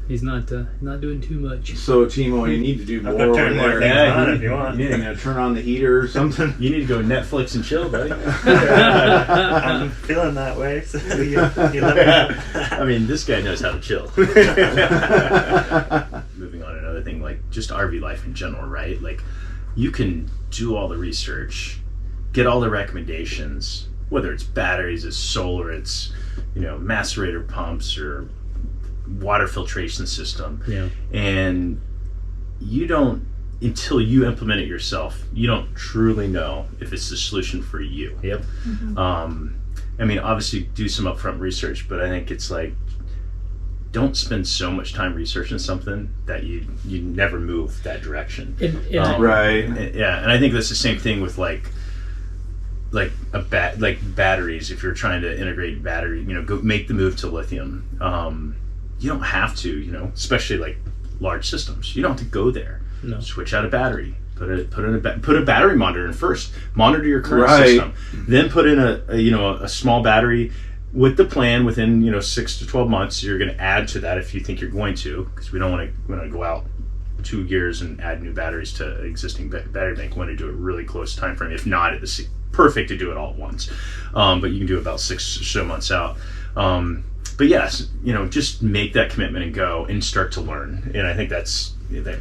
He's not doing too much. So Timo, you need to do more I'll go turn over more there. things on if you want. You need to turn on the heater or something. You need to go Netflix and chill, buddy. I'm feeling that way, so you let me know. I mean, this guy knows how to chill. Moving on to another thing, like just RV life in general, right? Like, you can do all the research, get all the recommendations, whether it's batteries, it's solar, it's macerator pumps or water filtration system, and you don't, until you implement it yourself, you don't truly know if it's the solution for you. Yep. I mean, obviously do some upfront research, but I think it's like, don't spend so much time researching something that you never move that direction. Right. Yeah, and I think that's the same thing with like batteries. If you're trying to integrate battery, go make the move to lithium. You don't have to, especially like large systems. You don't have to go there. No. Switch out a battery. Put a battery monitor in first. Monitor your current Right. system. Then put in a small battery with the plan. Within 6 to 12 months, you're going to add to that if you think you're going to, because we don't want to go out 2 years and add new batteries to existing battery bank. We want to do it really close time frame. If not, it's perfect to do it all at once. But you can do it about 6 or so months out. But yes, just make that commitment and go and start to learn. And I think that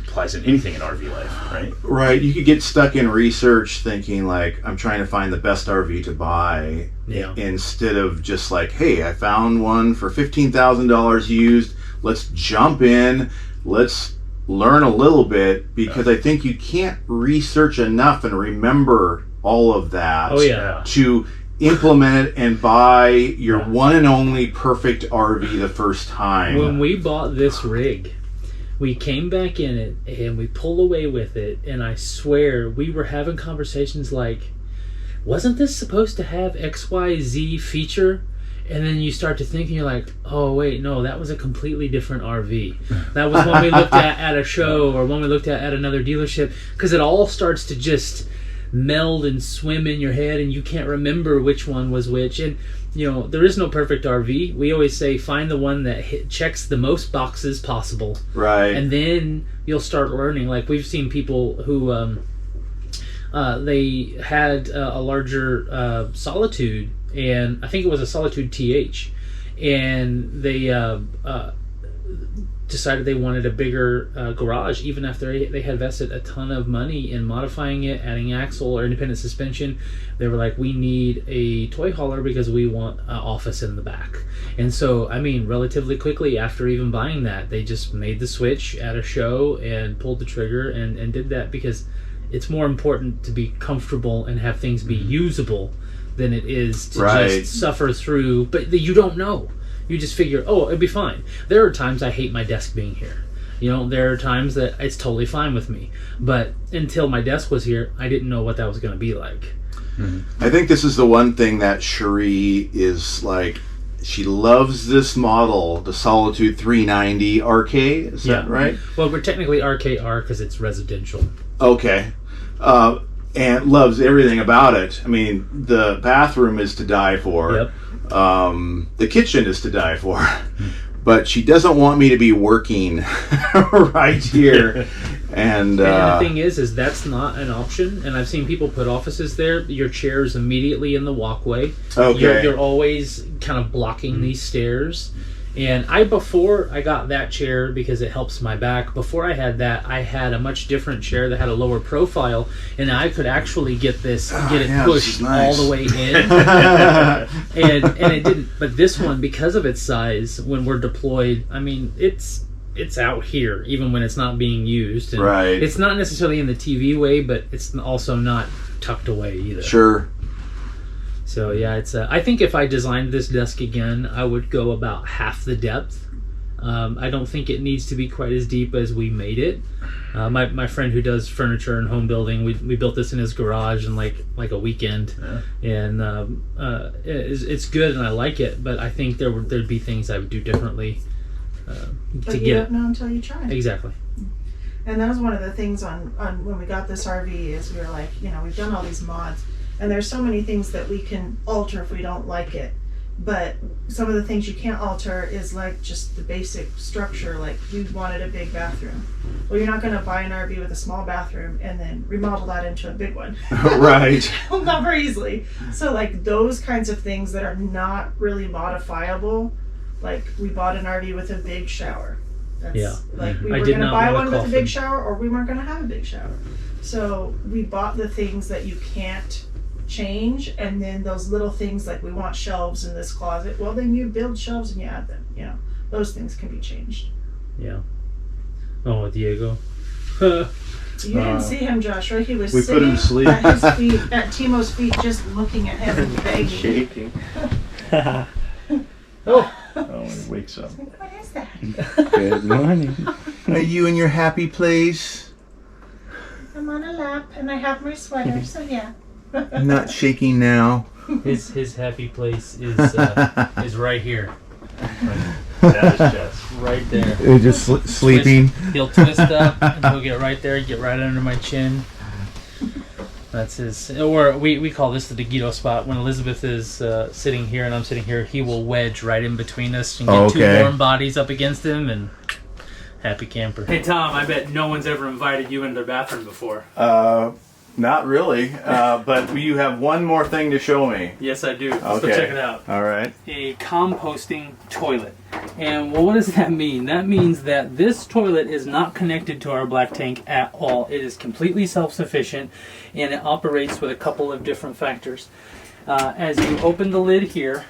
applies in anything in RV life, right? Right. You could get stuck in research thinking like, I'm trying to find the best RV to buy, instead of just like, hey, I found one for $15,000 used. Let's jump in. Let's learn a little bit, because I think you can't research enough and remember all of that to implement it and buy your one and only perfect RV the first time. When we bought this rig, we came back in it and we pulled away with it, and I swear we were having conversations like, wasn't this supposed to have XYZ feature? And then you start to think and you're like, oh wait, no, that was a completely different RV. That was one we looked at a show, or one we looked at another dealership, because it all starts to just meld and swim in your head, and you can't remember which one was which. And there is no perfect RV. We always say find the one that checks the most boxes possible, right? And then you'll start learning. Like, we've seen people who they had a larger Solitude, and I think it was a Solitude TH, and they decided they wanted a bigger garage, even after they had invested a ton of money in modifying it, adding axle or independent suspension. They were like, we need a toy hauler because we want an office in the back. And so, I mean, relatively quickly after even buying that, they just made the switch at a show and pulled the trigger and did that, because it's more important to be comfortable and have things be usable than it is to just suffer through. But you don't know. You just figure, oh, it'd be fine. There are times I hate my desk being here. There are times that it's totally fine with me. But until my desk was here, I didn't know what that was going to be like. Mm-hmm. I think this is the one thing that Cherie is like, she loves this model, the Solitude 390 RK. Is that right? Well, we're technically RKR because it's residential. Okay. And loves everything about it. I mean, the bathroom is to die for. Yep. The kitchen is to die for. But she doesn't want me to be working right here. And the thing is that's not an option. And I've seen people put offices there. Your chair is immediately in the walkway. Okay. You're always kind of blocking these stairs. And before I got that chair, because it helps my back, before I had that, I had a much different chair that had a lower profile, and I could actually get it pushed all the way in. and it didn't. But this one, because of its size, when we're deployed, I mean, it's out here, even when it's not being used. And right. It's not necessarily in the TV way, but it's also not tucked away either. Sure. So yeah, it's. I think if I designed this desk again, I would go about half the depth I don't think it needs to be quite as deep as we made it. My friend who does furniture and home building, we built this in his garage in like a weekend, and it's good and I like it. But I think there'd be things I would do differently But to you get don't know until you try. exactly. And that was one of the things on when we got this RV is we were like, we've done all these mods, and there's so many things that we can alter if we don't like it. But some of the things you can't alter is like just the basic structure. Like we wanted a big bathroom. Well, you're not going to buy an RV with a small bathroom and then remodel that into a big one. Right. Not very easily. So like those kinds of things that are not really modifiable. Like we bought an RV with a big shower. That's like we I were did going to not buy want a one with a coffin. big shower, or we weren't going to have a big shower. So we bought the things that you can't change, and then those little things like we want shelves in this closet. Well, then you build shelves and you add them. Those things can be changed. Yeah. Oh, Diego. You didn't see him, Josh, right? He was We put sitting him to sleep. at his feet, at Timo's feet, just looking at him and begging. Shaking. Oh, when he wakes up. What is that? Good morning. Are you in your happy place? I'm on a lap and I have my sweater, so yeah. Not shaking now. His happy place is right here. That is just. Right there. Just sleeping. He'll twist up and he'll get right there, get right under my chin. That's his, or we call this the Degito spot. When Elizabeth is sitting here and I'm sitting here, he will wedge right in between us and get two warm bodies up against him, and happy camper. Hey Tom, I bet no one's ever invited you into their bathroom before. Not really, but you have one more thing to show me. Yes, I do. Let's go Okay. check it out. All right. A composting toilet. And well, what does that mean? That means that this toilet is not connected to our black tank at all. It is completely self-sufficient, and it operates with a couple of different factors. As you open the lid here,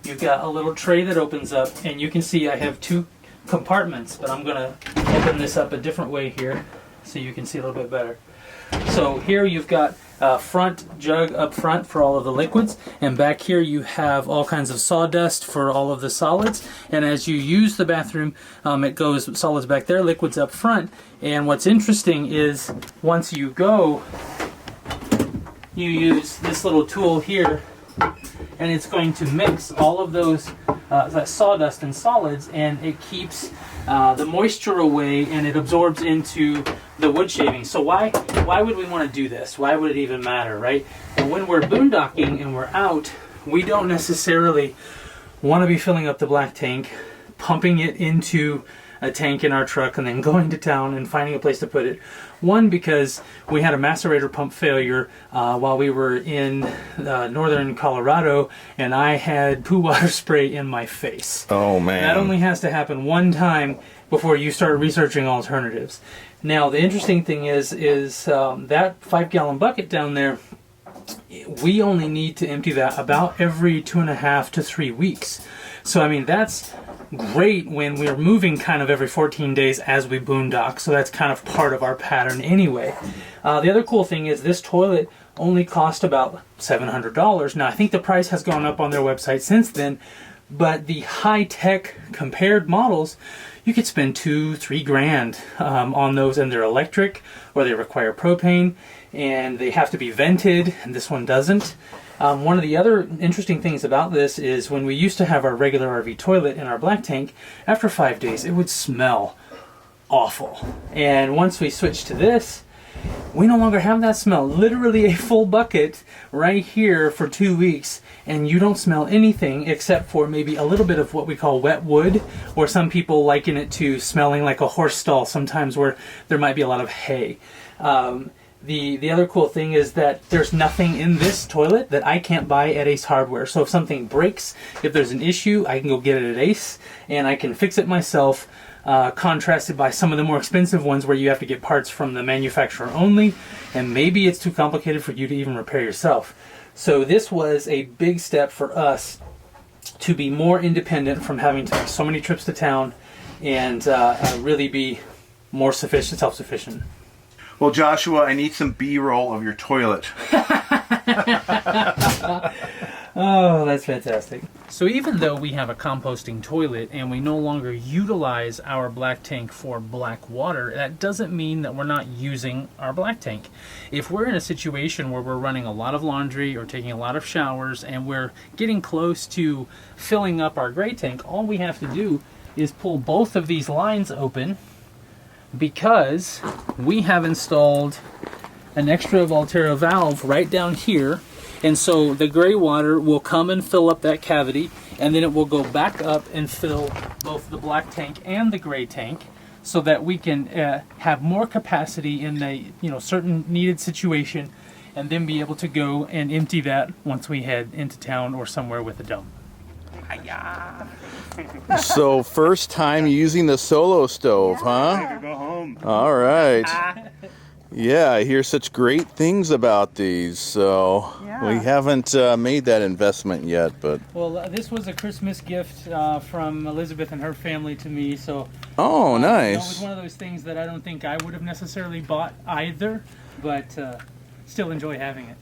you've got a little tray that opens up, and you can see I have two compartments, but I'm going to open this up a different way here so you can see a little bit better. So here you've got a front jug up front for all of the liquids, and back here you have all kinds of sawdust for all of the solids. And as you use the bathroom, it goes solids back there, liquids up front. And what's interesting is once you go, you use this little tool here, and it's going to mix all of those that sawdust and solids, and it keeps the moisture away, and it absorbs into the wood shavings. So why would we want to do this? Why would it even matter, right? Well, when we're boondocking and we're out, we don't necessarily want to be filling up the black tank, pumping it into a tank in our truck, and then going to town and finding a place to put it. One, because we had a macerator pump failure while we were in northern Colorado, and I had poo water spray in my face. Oh man. That only has to happen one time before you start researching alternatives. Now, the interesting thing is that 5-gallon bucket down there, we only need to empty that about every 2.5 to 3 weeks. So, I mean, that's great when we're moving kind of every 14 days as we boondock. So that's kind of part of our pattern anyway. The other cool thing is this toilet only cost about $700. Now, I think the price has gone up on their website since then, but the high-tech compared models, you could spend $2-3 grand on those, and they're electric, or they require propane, and they have to be vented, and this one doesn't. One of the other interesting things about this is when we used to have our regular RV toilet in our black tank, after 5 days it would smell awful. And once we switched to this, we no longer have that smell. Literally a full bucket right here for 2 weeks, and you don't smell anything except for maybe a little bit of what we call wet wood, or some people liken it to smelling like a horse stall sometimes, where there might be a lot of hay. The other cool thing is that there's nothing in this toilet that I can't buy at Ace Hardware. So if something breaks, if there's an issue, I can go get it at Ace, and I can fix it myself. Contrasted by some of the more expensive ones where you have to get parts from the manufacturer only, and maybe it's too complicated for you to even repair yourself. So this was a big step for us to be more independent from having to make so many trips to town, and really be more self-sufficient. Well, Joshua, I need some B-roll of your toilet. Oh, that's fantastic. So even though we have a composting toilet and we no longer utilize our black tank for black water, that doesn't mean that we're not using our black tank. If we're in a situation where we're running a lot of laundry or taking a lot of showers and we're getting close to filling up our gray tank, all we have to do is pull both of these lines open, because we have installed an extra Volterra valve right down here. And so the gray water will come and fill up that cavity, and then it will go back up and fill both the black tank and the gray tank, so that we can have more capacity in a certain needed situation, and then be able to go and empty that once we head into town or somewhere with a dump. So first time using the Solo Stove, huh? Go home. All right. Yeah, I hear such great things about these, so we haven't made that investment yet, but... Well, this was a Christmas gift from Elizabeth and her family to me, so... Oh, nice. It was one of those things that I don't think I would have necessarily bought either, but still enjoy having it.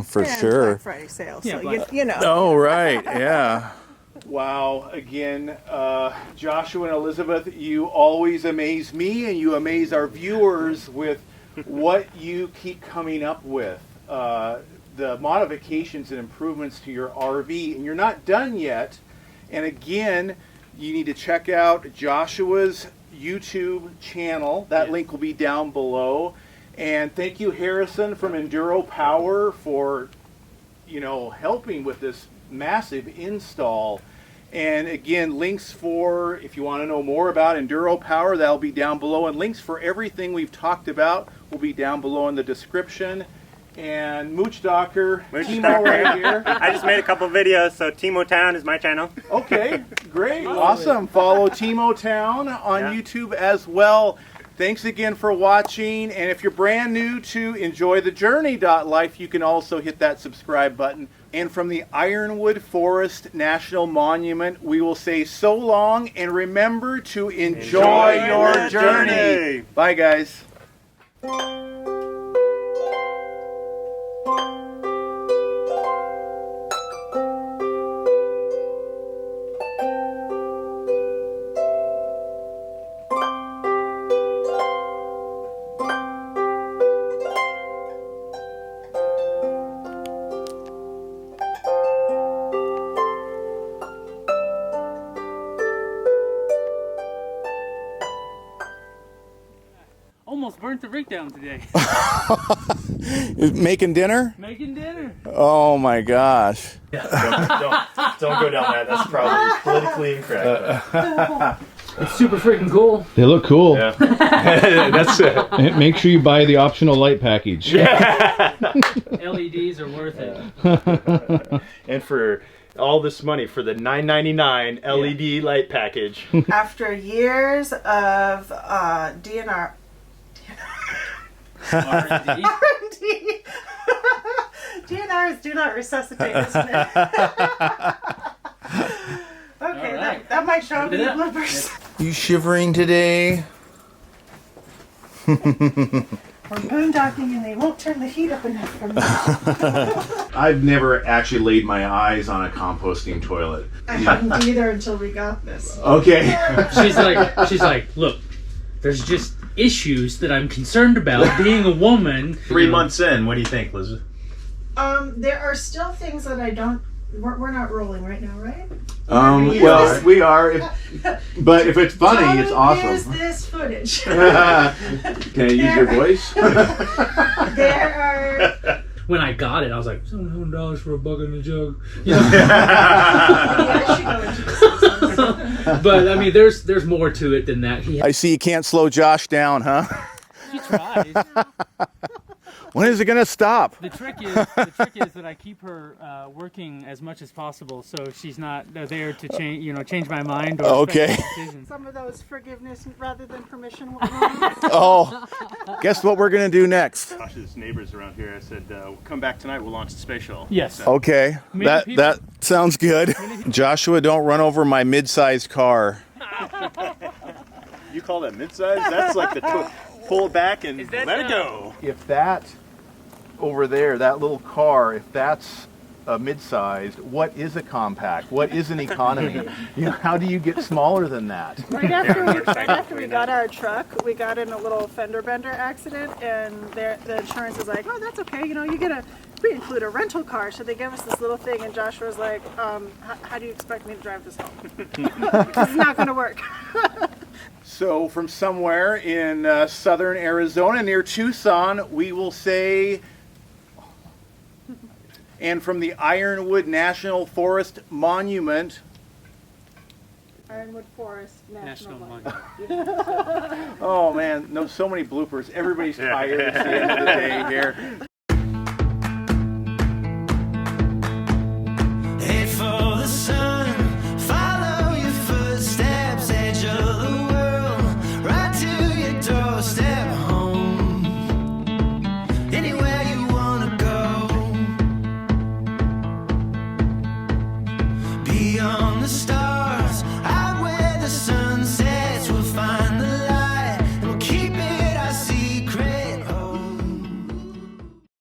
For sure. Black Friday sale, Yeah, so Black- you know. Oh, right, yeah. Wow, again, Joshua and Elizabeth, you always amaze me and you amaze our viewers with what you keep coming up with. The modifications and improvements to your RV, and you're not done yet. And again, you need to check out Joshua's YouTube channel. That link will be down below. And thank you, Harrison from Enduro Power, for helping with this massive install. And again, links for, if you want to know more about Enduro Power, that'll be down below. And links for everything we've talked about will be down below in the description. And Moochdocking, Timo right here. I just made a couple videos, so Timo Town is my channel. Okay, great, awesome. Follow Timo Town on YouTube as well. Thanks again for watching. And if you're brand new to enjoythejourney.life, you can also hit that subscribe button. And from the Ironwood Forest National Monument, we will say so long, and remember to enjoy your journey. Bye, guys. Almost burnt the rig down today. Making dinner? Making dinner. Oh my gosh. Don't go down that. That's probably politically incorrect. It's super freaking cool. They look cool. Yeah. That's it. And make sure you buy the optional light package. LEDs are worth it. And for all this money for the $9.99 LED light package. After years of DNR. R&D. R&D. DNRs do not resuscitate, isn't it? Okay, right. that might show up in the Yeah. bloopers. You shivering today? We're boondocking and they won't turn the heat up enough for me. I've never actually laid my eyes on a composting toilet. I hadn't either until we got this. Okay. She's like, look, there's just issues that I'm concerned about being a woman. 3 months in, what do you think, Liz? There are still things that I don't. We're not rolling right now, right? Well, we are. But if it's funny, it's awesome. Use this footage. Can I use your voice? There are. When I got it, I was like, $700 for a buck and a jug. Maybe I should go into this business. But I mean, there's more to it than that. I see you can't slow Josh down, huh? He tries. When is it going to stop? The trick is that I keep her working as much as possible, so she's not there to change my mind or Okay. affect my decisions. Some of those forgiveness rather than permission. Oh, guess what we're going to do next? Josh's neighbors around here, I said, come back tonight, we'll launch the space shuttle. Yes. Okay, Many that people- sounds good. Joshua, don't run over my mid-sized car. You call that mid-size? That's like the pull it back and that let it go. If that over there, that little car, if that's a mid-sized, what is a compact? What is an economy? You know, how do you get smaller than that? Right after we got our truck, we got in a little fender bender accident, and the insurance is like, oh, that's okay. You know, we include a rental car. So they give us this little thing, and Joshua was like, how do you expect me to drive this home? This is not going to work. So from somewhere in southern Arizona near Tucson, we will say, and from the Ironwood National Forest Monument. Ironwood Forest National Monument. Oh man, no, so many bloopers. Everybody's tired. It's the end of the day here.